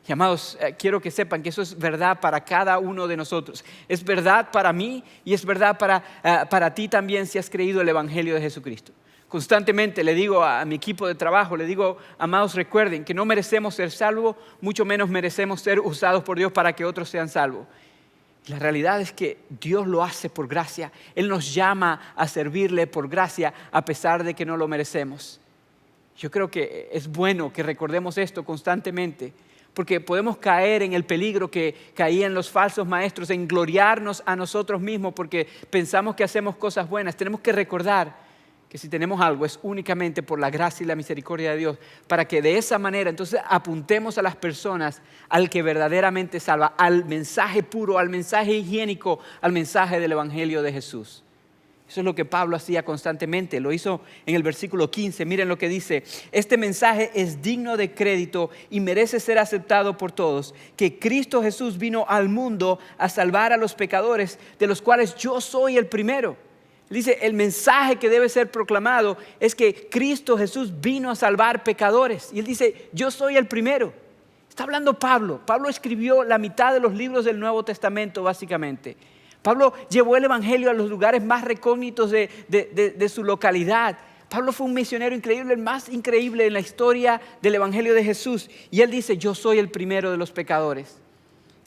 Y amados, quiero que sepan que eso es verdad para cada uno de nosotros. Es verdad para mí y es verdad para ti también si has creído el Evangelio de Jesucristo. Constantemente le digo a mi equipo de trabajo, le digo, amados, recuerden que no merecemos ser salvos, mucho menos merecemos ser usados por Dios para que otros sean salvos. La realidad es que Dios lo hace por gracia. Él nos llama a servirle por gracia a pesar de que no lo merecemos. Yo creo que es bueno que recordemos esto constantemente porque podemos caer en el peligro que caían los falsos maestros en gloriarnos a nosotros mismos porque pensamos que hacemos cosas buenas. Tenemos que recordar que si tenemos algo es únicamente por la gracia y la misericordia de Dios, para que de esa manera entonces apuntemos a las personas al que verdaderamente salva, al mensaje puro, al mensaje higiénico, al mensaje del Evangelio de Jesús. Eso es lo que Pablo hacía constantemente, lo hizo en el versículo 15, miren lo que dice, este mensaje es digno de crédito y merece ser aceptado por todos, que Cristo Jesús vino al mundo a salvar a los pecadores, de los cuales yo soy el primero. Dice, el mensaje que debe ser proclamado es que Cristo Jesús vino a salvar pecadores. Y él dice, yo soy el primero. Está hablando Pablo. Pablo escribió la mitad de los libros del Nuevo Testamento, básicamente. Pablo llevó el Evangelio a los lugares más recónditos de su localidad. Pablo fue un misionero increíble, el más increíble en la historia del Evangelio de Jesús. Y él dice, yo soy el primero de los pecadores.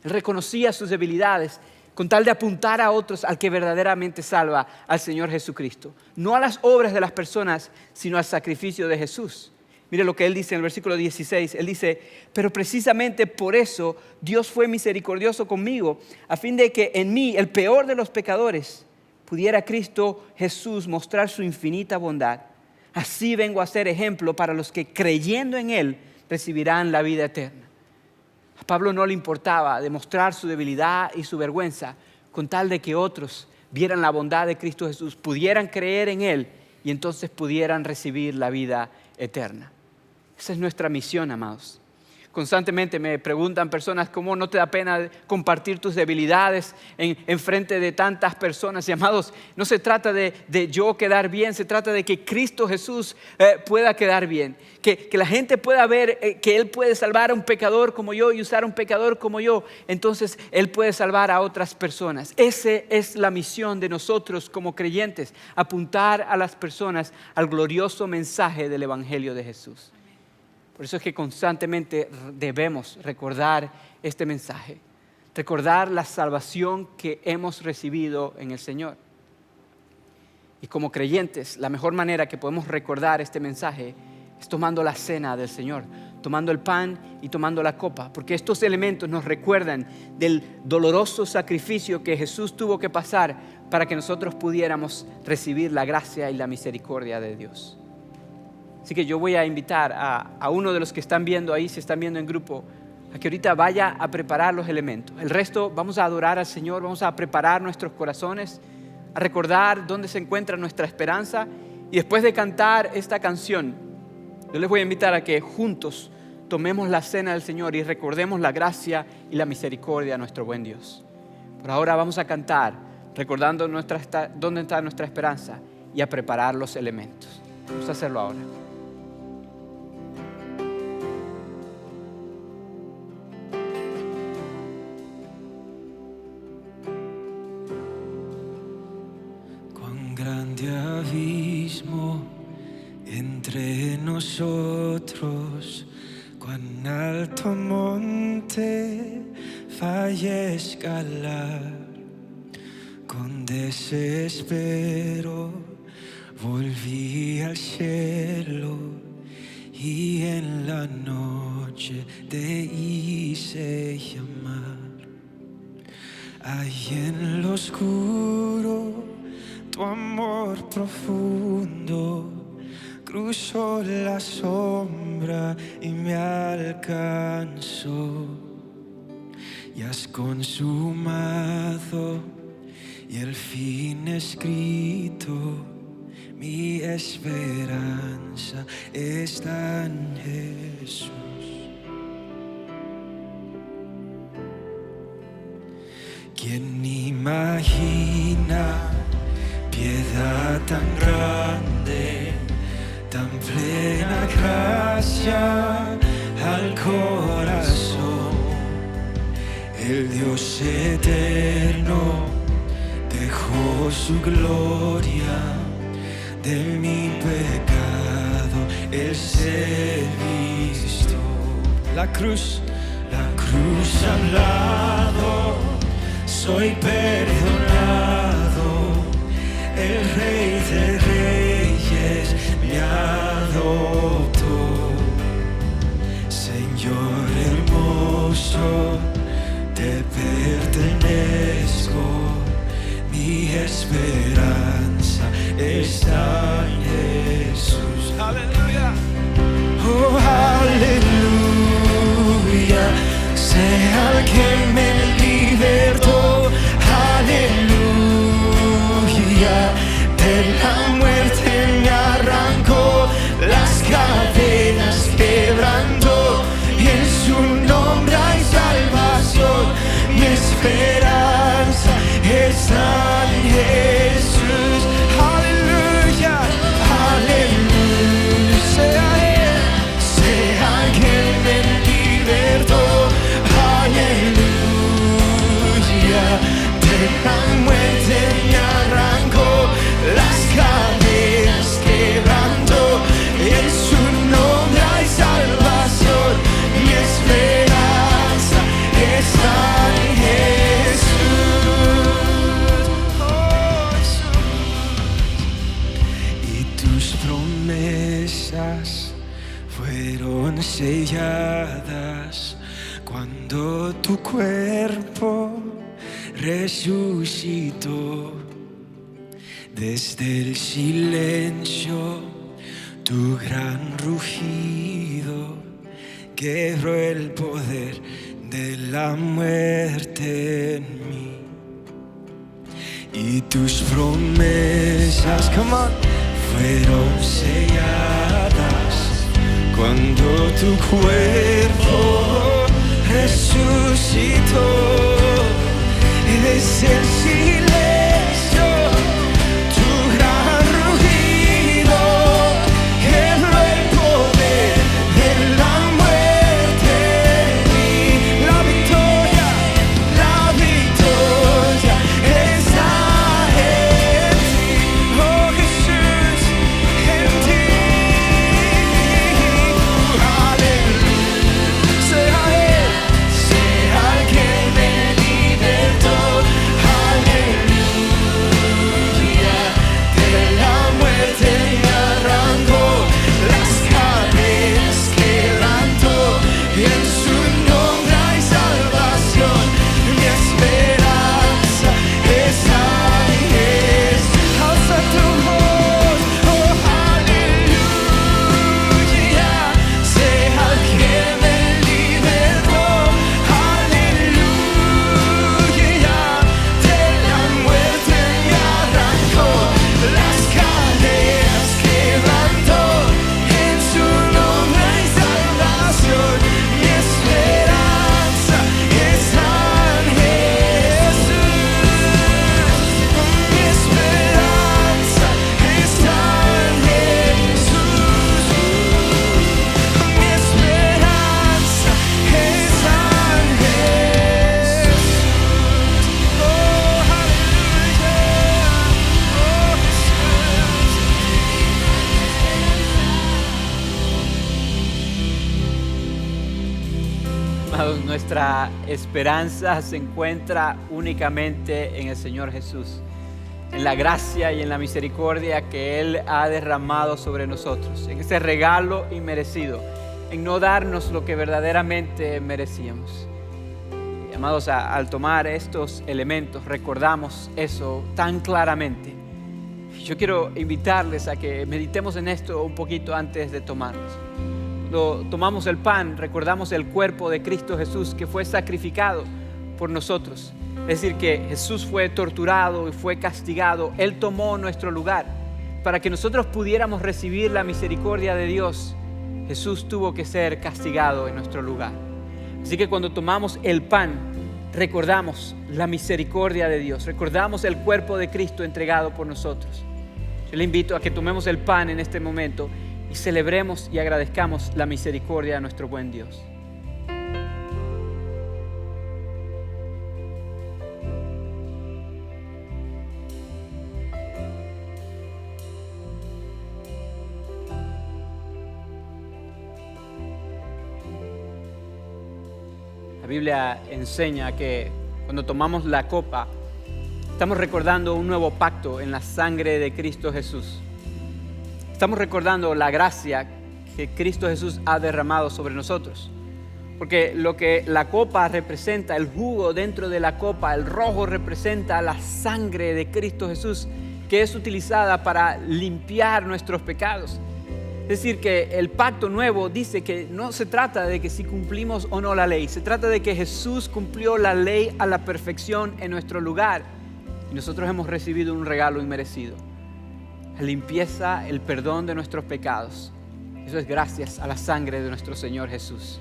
Él reconocía sus debilidades, con tal de apuntar a otros al que verdaderamente salva, al Señor Jesucristo. No a las obras de las personas, sino al sacrificio de Jesús. Mire lo que él dice en el versículo 16. Él dice, pero precisamente por eso Dios fue misericordioso conmigo, a fin de que en mí, el peor de los pecadores, pudiera Cristo Jesús mostrar su infinita bondad. Así vengo a ser ejemplo para los que creyendo en Él recibirán la vida eterna. A Pablo no le importaba demostrar su debilidad y su vergüenza con tal de que otros vieran la bondad de Cristo Jesús, pudieran creer en Él y entonces pudieran recibir la vida eterna. Esa es nuestra misión, amados. Constantemente me preguntan personas, ¿cómo no te da pena compartir tus debilidades en frente de tantas personas? Y amados, no se trata de yo quedar bien, se trata de que Cristo Jesús pueda quedar bien. Que la gente pueda ver que Él puede salvar a un pecador como yo y usar a un pecador como yo. Entonces Él puede salvar a otras personas. Esa es la misión de nosotros como creyentes, apuntar a las personas al glorioso mensaje del Evangelio de Jesús. Por eso es que constantemente debemos recordar este mensaje, recordar la salvación que hemos recibido en el Señor. Y como creyentes, la mejor manera que podemos recordar este mensaje es tomando la cena del Señor, tomando el pan y tomando la copa, porque estos elementos nos recuerdan del doloroso sacrificio que Jesús tuvo que pasar para que nosotros pudiéramos recibir la gracia y la misericordia de Dios. Así que yo voy a invitar a uno de los que están viendo ahí, si están viendo en grupo, a que ahorita vaya a preparar los elementos. El resto vamos a adorar al Señor, vamos a preparar nuestros corazones, a recordar dónde se encuentra nuestra esperanza. Y después de cantar esta canción, yo les voy a invitar a que juntos tomemos la cena del Señor y recordemos la gracia y la misericordia de nuestro buen Dios. Por ahora vamos a cantar, recordando dónde está nuestra esperanza y a preparar los elementos. Vamos a hacerlo ahora. Grande abismo entre nosotros, Cuán alto monte fallé escalar, con desespero volví al cielo y en la noche te hice llamar. Ahí en lo oscuro tu amor profundo cruzó la sombra y me alcanzó. Y has consumado y el fin escrito, mi esperanza está en Jesús. ¿Quién imagina piedad tan grande, tan plena gracia al corazón? El Dios eterno dejó su gloria, de mi pecado Él se vistió. La cruz al lado, soy perdonado. El Rey de Reyes me adoptó. Señor hermoso, te pertenezco. Mi esperanza está en Jesús. Aleluya. Oh, aleluya. Sea el que me libertó. Aleluya. De la muerte me arrancó, las cadenas quebrantó, y en su nombre hay salvación. Mi esperanza está en Jesús. Aleluya, aleluya. Sea quien me libertó. Aleluya. De la muerte me arrancó, las cadenas quebrantó, y en su nombre hay salvación. Mi esperanza está en Jesús. Oh, Jesús. Y tus promesas fueron selladas cuando tu cuerpo resucitó. Desde el silencio tu gran rugido quebró el poder de la muerte en mí. Y tus promesas, come on, fueron selladas cuando tu cuerpo resucitó. Y desde el silencio tu gran rugido quebró el poder de la muerte en mí. La victoria está en ti. Oh Jesús, en ti. Aleluya. Sea Él, sea el que me libertó. Aleluya. nuestra esperanza se encuentra únicamente en el Señor Jesús, en la gracia y en la misericordia que Él ha derramado sobre nosotros, en ese regalo inmerecido, en no darnos lo que verdaderamente merecíamos. Y, amados, al tomar estos elementos recordamos eso tan claramente. Yo quiero invitarles a que meditemos en esto un poquito antes de tomarlos. Cuando tomamos el pan, recordamos el cuerpo de Cristo Jesús que fue sacrificado por nosotros. Es decir, que Jesús fue torturado y fue castigado. Él tomó nuestro lugar para que nosotros pudiéramos recibir la misericordia de Dios. Jesús tuvo que ser castigado en nuestro lugar. Así que cuando tomamos el pan, recordamos la misericordia de Dios. Recordamos el cuerpo de Cristo entregado por nosotros. Yo le invito a que tomemos el pan en este momento y celebremos y agradezcamos la misericordia de nuestro buen Dios. La Biblia enseña que cuando tomamos la copa, estamos recordando un nuevo pacto en la sangre de Cristo Jesús. Estamos recordando la gracia que Cristo Jesús ha derramado sobre nosotros. Porque lo que la copa representa, el jugo dentro de la copa, el rojo representa la sangre de Cristo Jesús, que es utilizada para limpiar nuestros pecados. Es decir, que el pacto nuevo dice que no se trata de que si cumplimos o no la ley, se trata de que Jesús cumplió la ley a la perfección en nuestro lugar y nosotros hemos recibido un regalo inmerecido. La limpieza, el perdón de nuestros pecados. Eso es gracias a la sangre de nuestro Señor Jesús.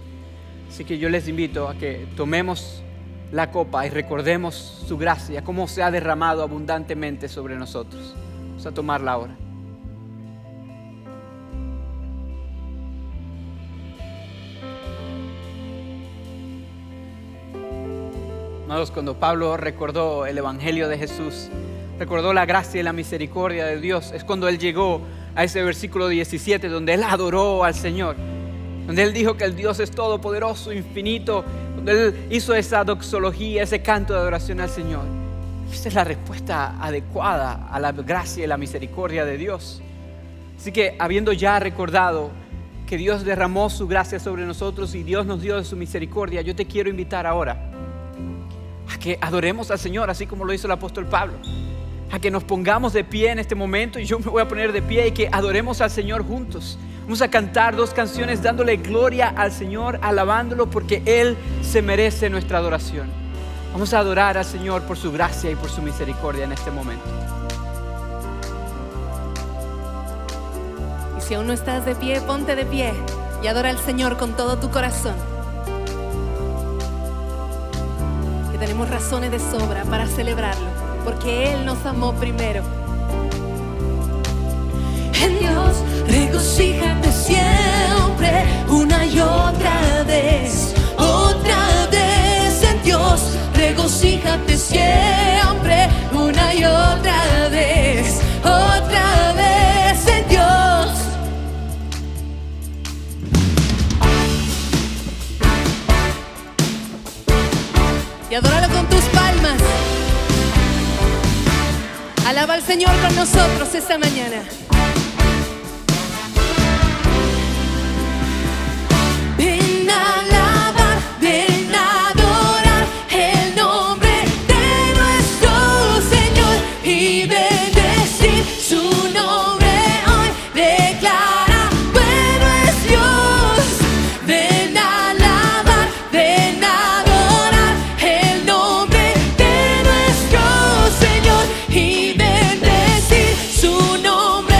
Así que yo les invito a que tomemos la copa y recordemos su gracia, cómo se ha derramado abundantemente sobre nosotros. Vamos a tomarla ahora. Amados, cuando Pablo recordó el Evangelio de Jesús, recordó la gracia y la misericordia de Dios, es cuando él llegó a ese versículo 17 donde él adoró al Señor, donde él dijo que el Dios es todopoderoso, infinito, donde él hizo esa doxología, ese canto de adoración al Señor. Esa es la respuesta adecuada a la gracia y la misericordia de Dios. Así que habiendo ya recordado que Dios derramó su gracia sobre nosotros y Dios nos dio de su misericordia, yo te quiero invitar ahora a que adoremos al Señor así como lo hizo el apóstol Pablo. A que nos pongamos de pie en este momento y yo me voy a poner de pie y que adoremos al Señor juntos. Vamos a cantar 2 canciones dándole gloria al Señor, alabándolo porque Él se merece nuestra adoración. Vamos a adorar al Señor por su gracia y por su misericordia en este momento. Y si aún no estás de pie, ponte de pie y adora al Señor con todo tu corazón. Que tenemos razones de sobra para celebrarlo, porque Él nos amó primero. En Dios regocíjate siempre, una y otra vez en Dios regocíjate siempre, una y otra vez en Dios. Y adóralo con tus palmas. Alaba al Señor con nosotros esta mañana. Ven a alabar, ven a adorar el nombre de nuestro Señor y bendecir su nombre hoy. Declara, bueno es Dios. Ven a alabar, ven a adorar el nombre de nuestro Señor y su nombre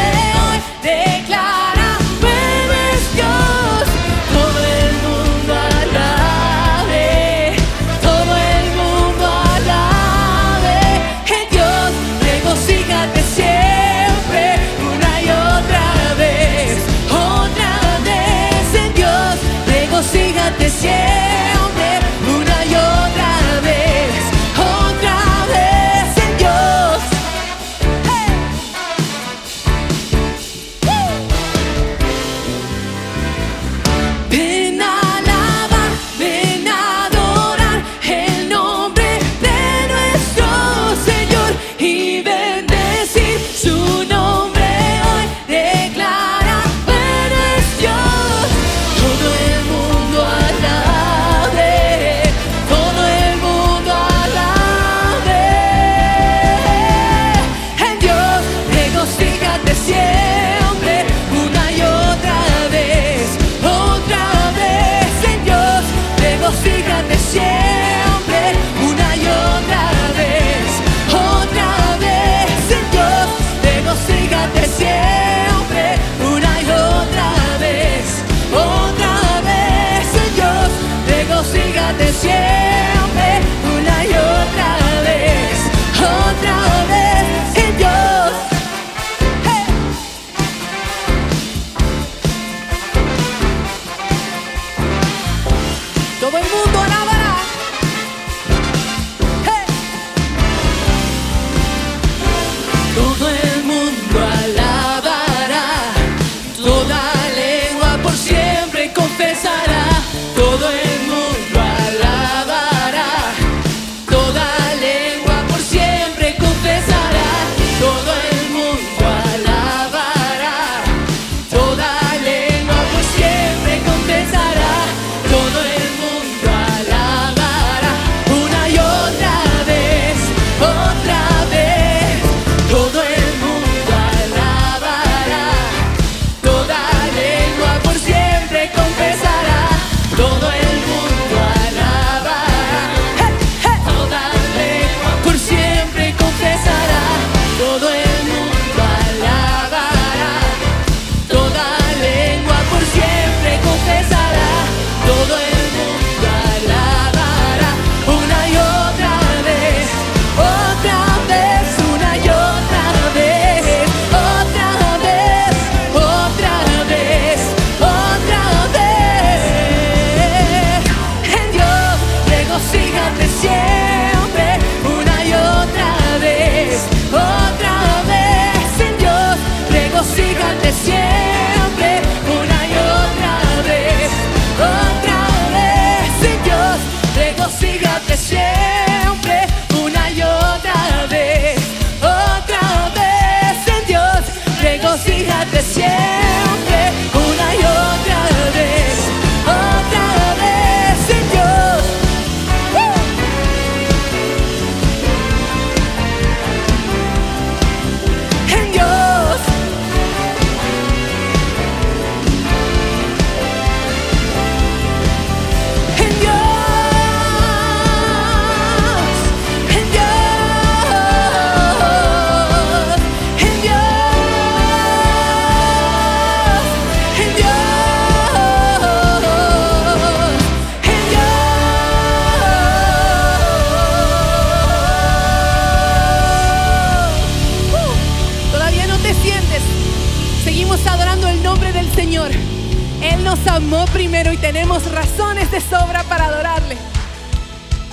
nos amó primero y tenemos razones de sobra para adorarle.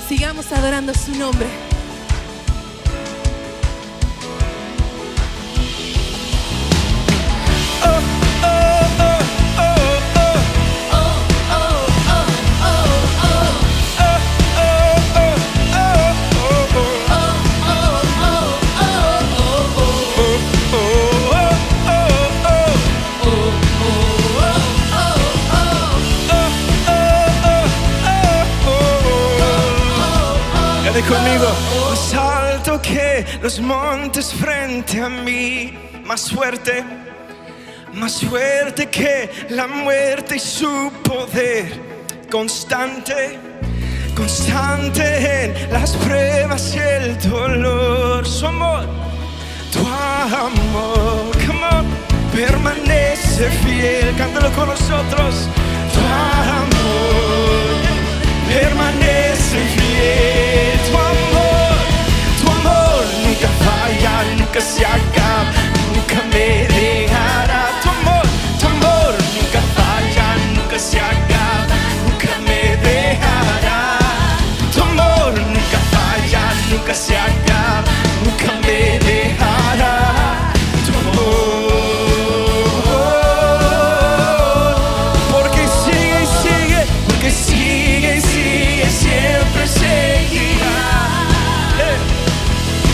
Sigamos adorando su nombre. Conmigo, más alto que los montes frente a mí, más fuerte que la muerte y su poder, constante en las pruebas y el dolor, su amor, tu amor, come on, permanece fiel, cántalo con nosotros, tu amor, permanece fiel. Tu amor nunca falla, nunca se acaba, nunca me dejará. Tu amor nunca falla, nunca se acaba, nunca me dejará. Tu amor nunca falla, nunca se acaba, nunca me dejará. Tu amor, porque sigue, siempre seguirá.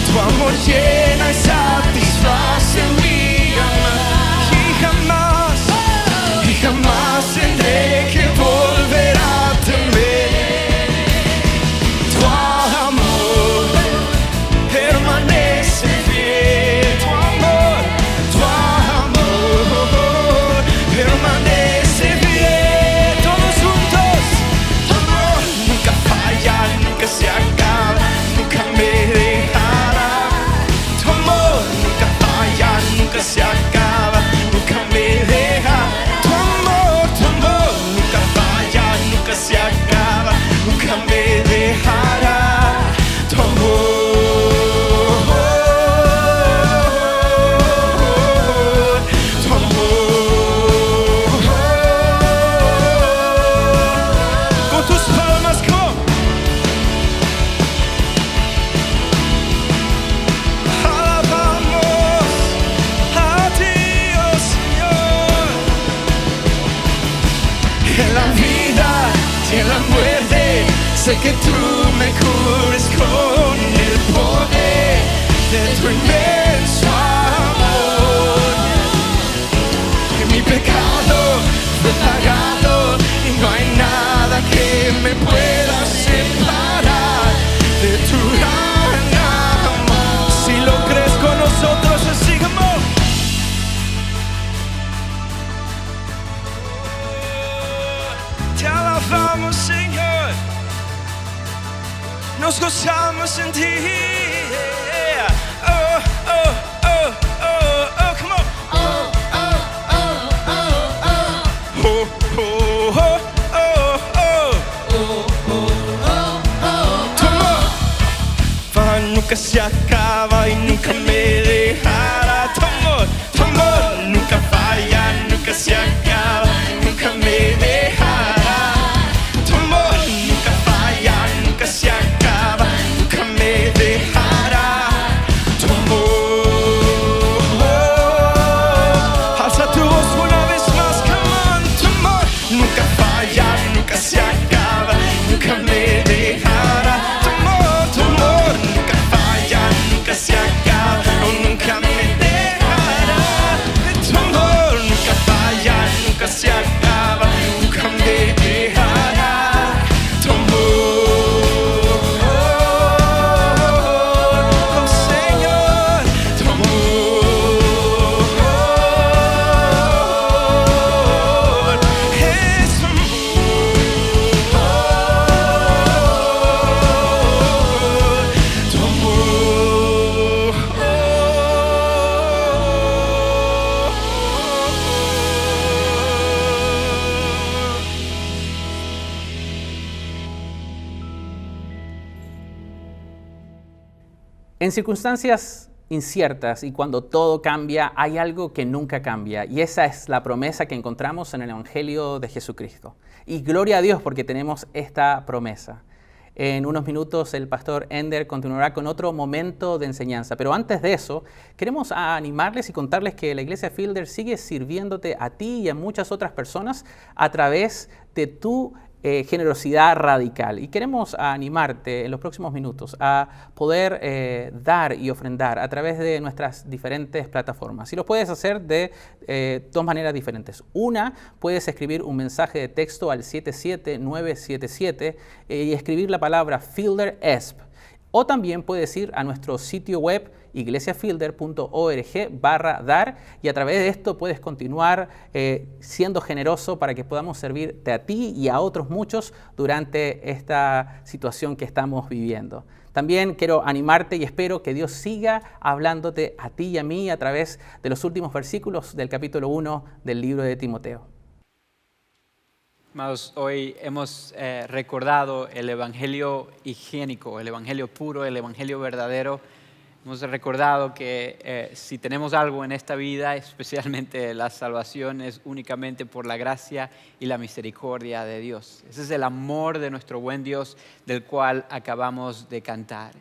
Tu amor llena y satisface mi alma y jamás tendré que volver a temer. Tu amor permanece fiel, tu amor permanece fiel. Todos juntos, tu amor nunca falla, nunca se acaba, nunca me dejará. Tu amor nunca falla, nunca se acaba, nunca me deja. Tu amor nunca falla, nunca se acaba, nunca me dejará. Tu con tus palmas, come. Alabamos a Dios, Señor. En la vida y en la muerte, sé que tú me cubres con el poder de tu inmenso amor. Que mi pecado fue pagado y no hay nada que me pueda separar de tu gran amor. Si lo crees con nosotros, así como te alabamos, Señor, nos gozamos en ti. Oh, oh, oh, oh, oh, come on. Oh, oh, oh, oh, oh. Oh, oh, oh, oh, oh. Oh, oh, oh, oh. Tu amor nunca se acaba y nunca me dejará. Tu amor nunca falla, nunca se acaba, nunca me dejará. Tu amor nunca falla, nunca se acaba, nunca me dejará. Tu amor, alza tu voz una vez más, come on. Tu amor nunca falla, nunca se acaba, nunca me dejará. Tu amor nunca falla, nunca se acaba, no, nunca me dejará. Tu amor nunca falla, nunca se acaba, nunca me dejará. Tu amor, oh Señor, tu amor es tu amor. En circunstancias inciertas y cuando todo cambia, hay algo que nunca cambia. Y esa es la promesa que encontramos en el Evangelio de Jesucristo. Y gloria a Dios porque tenemos esta promesa. En unos minutos el pastor Ender continuará con otro momento de enseñanza. Pero antes de eso, queremos animarles y contarles que la Iglesia Fielder sigue sirviéndote a ti y a muchas otras personas a través de tu generosidad radical. Y queremos animarte en los próximos minutos a poder dar y ofrendar a través de nuestras diferentes plataformas. Y lo puedes hacer de dos maneras diferentes. Una, puedes escribir un mensaje de texto al 77977 y escribir la palabra Fielder ESP. O también puedes ir a nuestro sitio web iglesiafielder.org/dar y a través de esto puedes continuar siendo generoso para que podamos servirte a ti y a otros muchos durante esta situación que estamos viviendo. También quiero animarte y espero que Dios siga hablándote a ti y a mí a través de los últimos versículos del capítulo 1 del libro de Timoteo. Amados, hoy hemos recordado el Evangelio higiénico, el Evangelio puro, el Evangelio verdadero. Hemos recordado que si tenemos algo en esta vida, especialmente la salvación, es únicamente por la gracia y la misericordia de Dios. Ese es el amor de nuestro buen Dios del cual acabamos de cantar.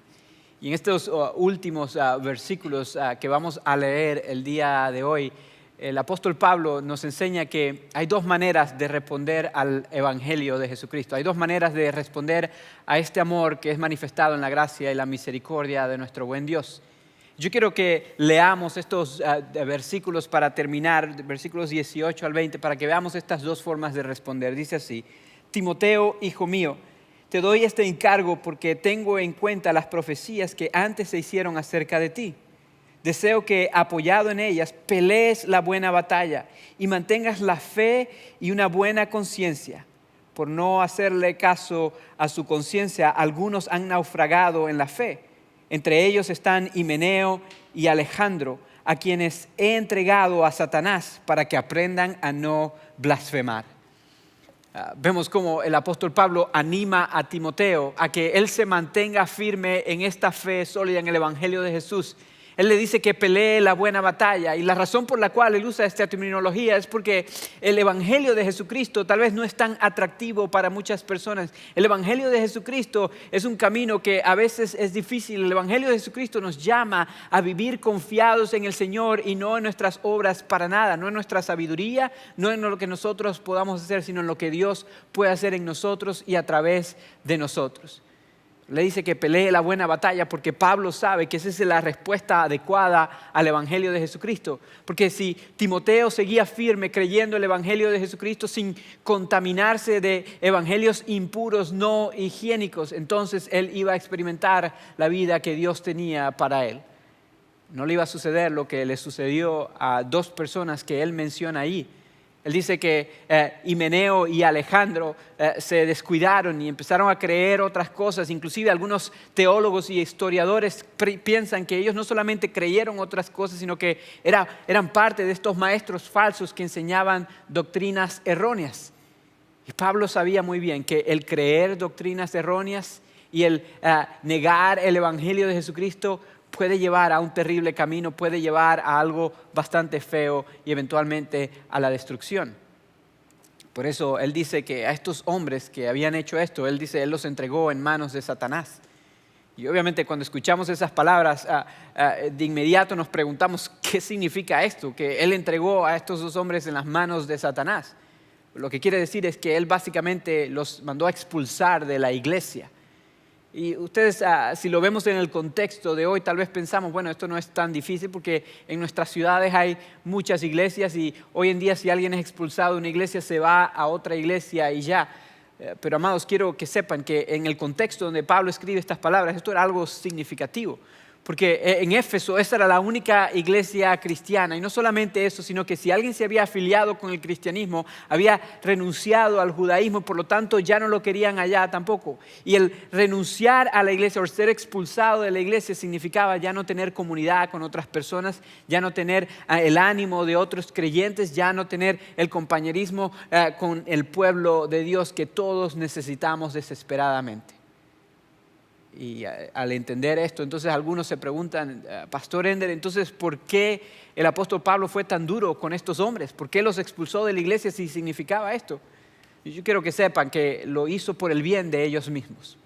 Y en estos últimos versículos que vamos a leer el día de hoy, el apóstol Pablo nos enseña que hay dos maneras de responder al Evangelio de Jesucristo. Hay dos maneras de responder a este amor que es manifestado en la gracia y la misericordia de nuestro buen Dios. Yo quiero que leamos estos versículos para terminar, versículos 18 al 20, para que veamos estas dos formas de responder. Dice así: Timoteo, hijo mío, te doy este encargo porque tengo en cuenta las profecías que antes se hicieron acerca de ti. Deseo que, apoyado en ellas, pelees la buena batalla y mantengas la fe y una buena conciencia. Por no hacerle caso a su conciencia, algunos han naufragado en la fe. Entre ellos están Himeneo y Alejandro, a quienes he entregado a Satanás para que aprendan a no blasfemar. Vemos cómo el apóstol Pablo anima a Timoteo a que él se mantenga firme en esta fe sólida en el Evangelio de Jesús. Él le dice que pelee la buena batalla, y la razón por la cual él usa esta terminología es porque el Evangelio de Jesucristo tal vez no es tan atractivo para muchas personas. El Evangelio de Jesucristo es un camino que a veces es difícil. El Evangelio de Jesucristo nos llama a vivir confiados en el Señor y no en nuestras obras para nada, no en nuestra sabiduría, no en lo que nosotros podamos hacer, sino en lo que Dios puede hacer en nosotros y a través de nosotros. Le dice que pelee la buena batalla porque Pablo sabe que esa es la respuesta adecuada al Evangelio de Jesucristo. Porque si Timoteo seguía firme creyendo el Evangelio de Jesucristo sin contaminarse de evangelios impuros, no higiénicos, entonces él iba a experimentar la vida que Dios tenía para él. No le iba a suceder lo que le sucedió a dos personas que él menciona ahí. Él dice que Himeneo y Alejandro se descuidaron y empezaron a creer otras cosas. Inclusive algunos teólogos y historiadores piensan que ellos no solamente creyeron otras cosas, sino que eran parte de estos maestros falsos que enseñaban doctrinas erróneas. Y Pablo sabía muy bien que el creer doctrinas erróneas y el negar el Evangelio de Jesucristo puede llevar a un terrible camino, puede llevar a algo bastante feo y eventualmente a la destrucción. Por eso él dice que a estos hombres que habían hecho esto, él los entregó en manos de Satanás. Y obviamente cuando escuchamos esas palabras, de inmediato nos preguntamos qué significa esto, que él entregó a estos dos hombres en las manos de Satanás. Lo que quiere decir es que él básicamente los mandó a expulsar de la iglesia. Y ustedes, si lo vemos en el contexto de hoy, tal vez pensamos, bueno, esto no es tan difícil porque en nuestras ciudades hay muchas iglesias y hoy en día si alguien es expulsado de una iglesia se va a otra iglesia y ya. Pero amados, quiero que sepan que en el contexto donde Pablo escribe estas palabras, esto era algo significativo. Porque en Éfeso esa era la única iglesia cristiana. Y no solamente eso, sino que si alguien se había afiliado con el cristianismo, había renunciado al judaísmo, por lo tanto ya no lo querían allá tampoco. Y el renunciar a la iglesia o ser expulsado de la iglesia significaba ya no tener comunidad con otras personas, ya no tener el ánimo de otros creyentes, ya no tener el compañerismo con el pueblo de Dios que todos necesitamos desesperadamente. Y al entender esto, entonces algunos se preguntan, Pastor Ender, entonces ¿por qué el apóstol Pablo fue tan duro con estos hombres? ¿Por qué los expulsó de la iglesia si significaba esto? Y yo quiero que sepan que lo hizo por el bien de ellos mismos.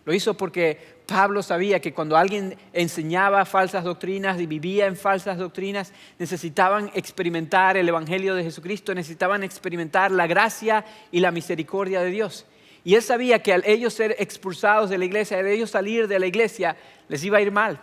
Lo hizo porque Pablo sabía que cuando alguien enseñaba falsas doctrinas y vivía en falsas doctrinas, necesitaban experimentar el evangelio de Jesucristo, necesitaban experimentar la gracia y la misericordia de Dios. Y él sabía que al ellos ser expulsados de la iglesia, al ellos salir de la iglesia, les iba a ir mal.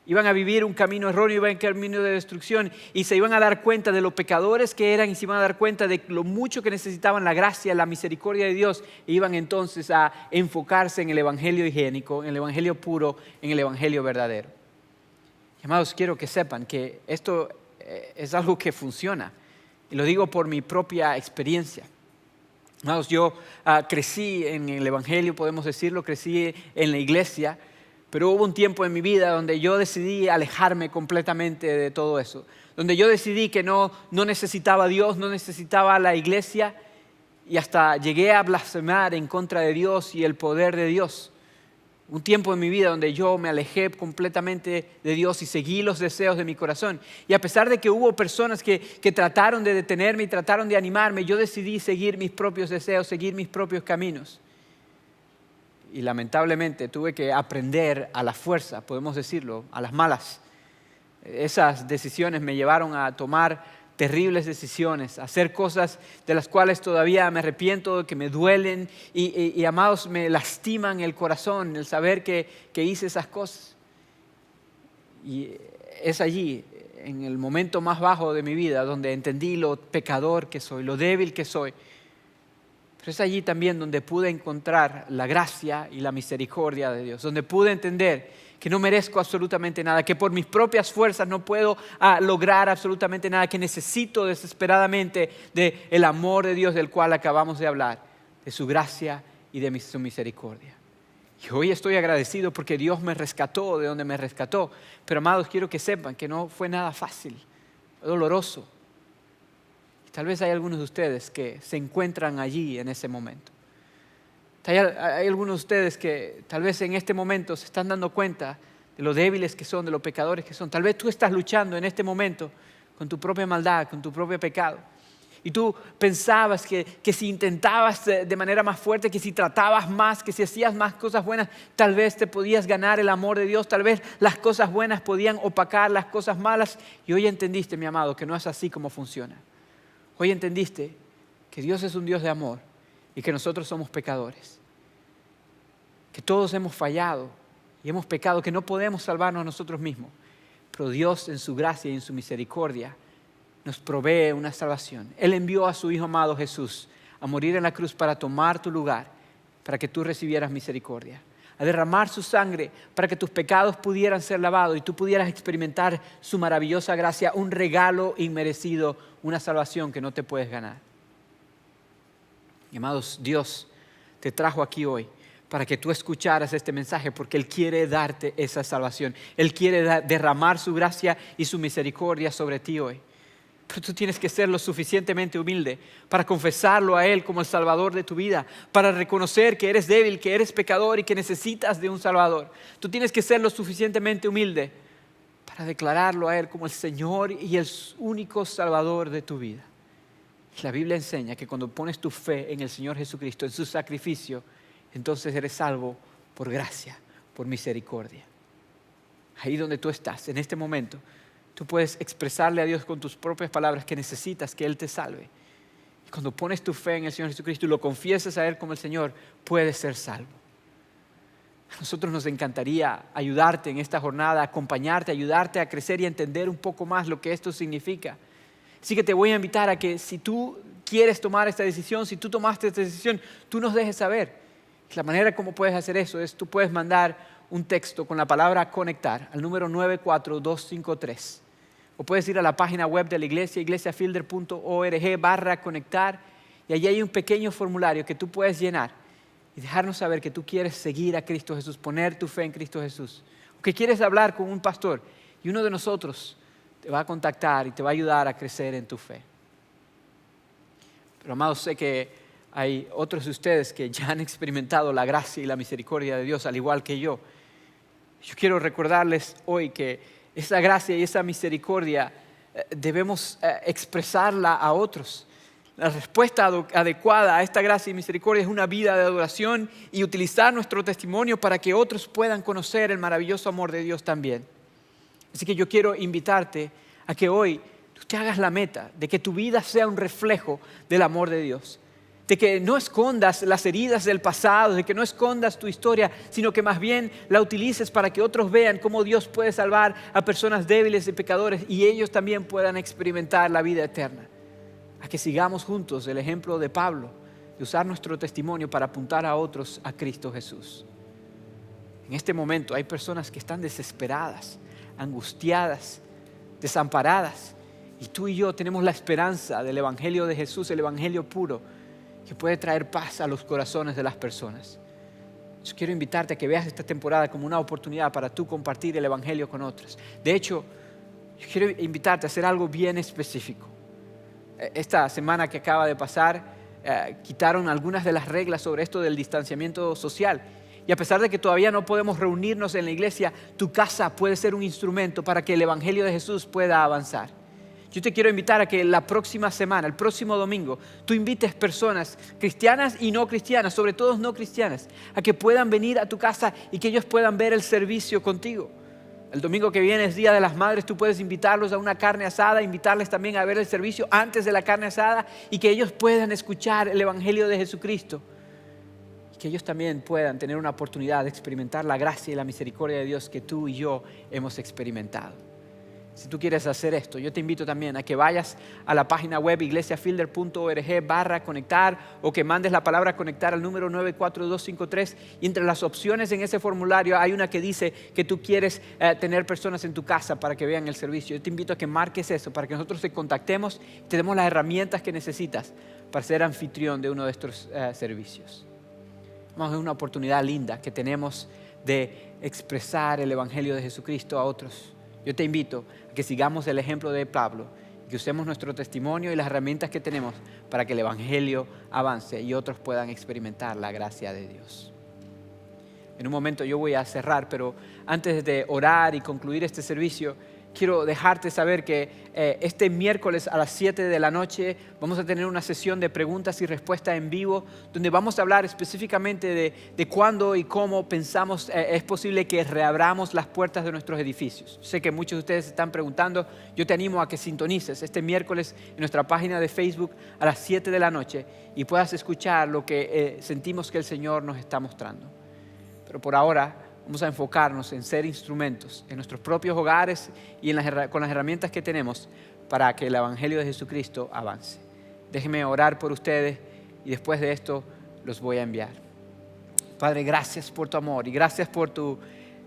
Iban a vivir un camino erróneo, iban a un camino de destrucción y se iban a dar cuenta de lo pecadores que eran y se iban a dar cuenta de lo mucho que necesitaban la gracia, la misericordia de Dios e iban entonces a enfocarse en el evangelio higiénico, en el evangelio puro, en el evangelio verdadero. Y, amados, quiero que sepan que esto es algo que funciona y lo digo por mi propia experiencia. Amados, yo crecí en el evangelio, podemos decirlo, crecí en la iglesia. Pero hubo un tiempo en mi vida donde yo decidí alejarme completamente de todo eso. Donde yo decidí que no necesitaba a Dios, no necesitaba a la iglesia. Y hasta llegué a blasfemar en contra de Dios y el poder de Dios. Un tiempo en mi vida donde yo me alejé completamente de Dios y seguí los deseos de mi corazón. Y a pesar de que hubo personas que trataron de detenerme y trataron de animarme, yo decidí seguir mis propios deseos, seguir mis propios caminos. Y lamentablemente tuve que aprender a la fuerza, podemos decirlo, a las malas. Esas decisiones me llevaron a tomar terribles decisiones, a hacer cosas de las cuales todavía me arrepiento, que me duelen y amados, me lastiman el corazón el saber que hice esas cosas. Y es allí, en el momento más bajo de mi vida, donde entendí lo pecador que soy, lo débil que soy. Pero es allí también donde pude encontrar la gracia y la misericordia de Dios, donde pude entender que no merezco absolutamente nada, que por mis propias fuerzas no puedo lograr absolutamente nada, que necesito desesperadamente del amor de Dios del cual acabamos de hablar, de su gracia y de su misericordia. Y hoy estoy agradecido porque Dios me rescató de donde me rescató. Pero amados, quiero que sepan que no fue nada fácil, fue doloroso. Tal vez hay algunos de ustedes que se encuentran allí en ese momento. Hay algunos de ustedes que tal vez en este momento se están dando cuenta de lo débiles que son, de lo pecadores que son. Tal vez tú estás luchando en este momento con tu propia maldad, con tu propio pecado. Y tú pensabas que si intentabas de manera más fuerte, que si tratabas más, que si hacías más cosas buenas, tal vez te podías ganar el amor de Dios, tal vez las cosas buenas podían opacar las cosas malas. Y hoy entendiste, mi amado, que no es así como funciona. Hoy entendiste que Dios es un Dios de amor y que nosotros somos pecadores. Que todos hemos fallado y hemos pecado, que no podemos salvarnos nosotros mismos. Pero Dios en su gracia y en su misericordia nos provee una salvación. Él envió a su Hijo amado Jesús a morir en la cruz para tomar tu lugar, para que tú recibieras misericordia. A derramar su sangre para que tus pecados pudieran ser lavados y tú pudieras experimentar su maravillosa gracia, un regalo inmerecido, una salvación que no te puedes ganar. Y amados, Dios te trajo aquí hoy para que tú escucharas este mensaje porque Él quiere darte esa salvación. Él quiere derramar su gracia y su misericordia sobre ti hoy. Pero tú tienes que ser lo suficientemente humilde para confesarlo a Él como el Salvador de tu vida, para reconocer que eres débil, que eres pecador y que necesitas de un Salvador. Tú tienes que ser lo suficientemente humilde para declararlo a Él como el Señor y el único Salvador de tu vida. La Biblia enseña que cuando pones tu fe en el Señor Jesucristo, en su sacrificio, entonces eres salvo por gracia, por misericordia. Ahí donde tú estás, en este momento, tú puedes expresarle a Dios con tus propias palabras que necesitas que Él te salve. Y cuando pones tu fe en el Señor Jesucristo y lo confiesas a Él como el Señor, puedes ser salvo. A nosotros nos encantaría ayudarte en esta jornada, acompañarte, ayudarte a crecer y a entender un poco más lo que esto significa. Así que te voy a invitar a que si tú quieres tomar esta decisión, si tú tomaste esta decisión, tú nos dejes saber. La manera como puedes hacer eso es, tú puedes mandar un texto con la palabra conectar al número 94253. O puedes ir a la página web de la iglesia, iglesiafielder.org/conectar, y allí hay un pequeño formulario que tú puedes llenar y dejarnos saber que tú quieres seguir a Cristo Jesús, poner tu fe en Cristo Jesús. O que quieres hablar con un pastor y uno de nosotros te va a contactar y te va a ayudar a crecer en tu fe. Pero amados, sé que hay otros de ustedes que ya han experimentado la gracia y la misericordia de Dios, al igual que yo. Yo quiero recordarles hoy que esa gracia y esa misericordia debemos expresarla a otros. La respuesta adecuada a esta gracia y misericordia es una vida de adoración y utilizar nuestro testimonio para que otros puedan conocer el maravilloso amor de Dios también. Así que yo quiero invitarte a que hoy tú te hagas la meta de que tu vida sea un reflejo del amor de Dios. De que no escondas las heridas del pasado, de que no escondas tu historia, sino que más bien la utilices para que otros vean cómo Dios puede salvar a personas débiles y pecadores y ellos también puedan experimentar la vida eterna. A que sigamos juntos el ejemplo de Pablo, de usar nuestro testimonio para apuntar a otros a Cristo Jesús. En este momento hay personas que están desesperadas, angustiadas, desamparadas, y tú y yo tenemos la esperanza del Evangelio de Jesús, el Evangelio puro, que puede traer paz a los corazones de las personas. Yo quiero invitarte a que veas esta temporada como una oportunidad para tú compartir el Evangelio con otros. De hecho, yo quiero invitarte a hacer algo bien específico. Esta semana que acaba de pasar, quitaron algunas de las reglas sobre esto del distanciamiento social. Y a pesar de que todavía no podemos reunirnos en la iglesia, tu casa puede ser un instrumento para que el Evangelio de Jesús pueda avanzar. Yo te quiero invitar a que la próxima semana, el próximo domingo, tú invites personas cristianas y no cristianas, sobre todo no cristianas, a que puedan venir a tu casa y que ellos puedan ver el servicio contigo. El domingo que viene es Día de las Madres, tú puedes invitarlos a una carne asada, invitarles también a ver el servicio antes de la carne asada y que ellos puedan escuchar el Evangelio de Jesucristo. Y que ellos también puedan tener una oportunidad de experimentar la gracia y la misericordia de Dios que tú y yo hemos experimentado. Si tú quieres hacer esto, yo te invito también a que vayas a la página web iglesiafielder.org/conectar o que mandes la palabra conectar al número 94253 y entre las opciones en ese formulario hay una que dice que tú quieres tener personas en tu casa para que vean el servicio. Yo te invito a que marques eso para que nosotros te contactemos y te demos las herramientas que necesitas para ser anfitrión de uno de estos servicios. Vamos a ver una oportunidad linda que tenemos de expresar el Evangelio de Jesucristo a otros. Yo te invito a que sigamos el ejemplo de Pablo, que usemos nuestro testimonio y las herramientas que tenemos para que el Evangelio avance y otros puedan experimentar la gracia de Dios. En un momento yo voy a cerrar, pero antes de orar y concluir este servicio, quiero dejarte saber que este miércoles a las 7 de la noche vamos a tener una sesión de preguntas y respuestas en vivo donde vamos a hablar específicamente de cuándo y cómo pensamos es posible que reabramos las puertas de nuestros edificios. Sé que muchos de ustedes se están preguntando, yo te animo a que sintonices este miércoles en nuestra página de Facebook a las 7 de la noche y puedas escuchar lo que sentimos que el Señor nos está mostrando. Pero por ahora vamos a enfocarnos en ser instrumentos en nuestros propios hogares y con las herramientas que tenemos para que el Evangelio de Jesucristo avance. Déjenme orar por ustedes y después de esto los voy a enviar. Padre, gracias por tu amor y gracias por tu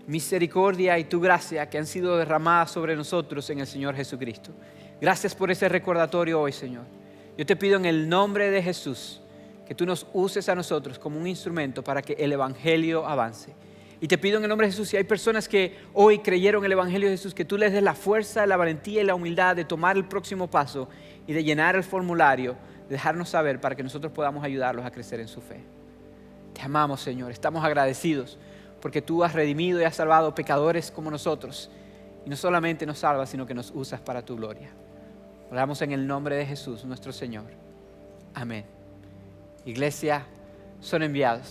misericordia y tu gracia que han sido derramadas sobre nosotros en el Señor Jesucristo. Gracias por ese recordatorio hoy, Señor. Yo te pido en el nombre de Jesús que tú nos uses a nosotros como un instrumento para que el Evangelio avance. Y te pido en el nombre de Jesús, si hay personas que hoy creyeron el Evangelio de Jesús, que tú les des la fuerza, la valentía y la humildad de tomar el próximo paso y de llenar el formulario, de dejarnos saber para que nosotros podamos ayudarlos a crecer en su fe. Te amamos, Señor, estamos agradecidos porque tú has redimido y has salvado pecadores como nosotros. Y no solamente nos salvas, sino que nos usas para tu gloria. Oramos en el nombre de Jesús, nuestro Señor. Amén. Iglesia, son enviados.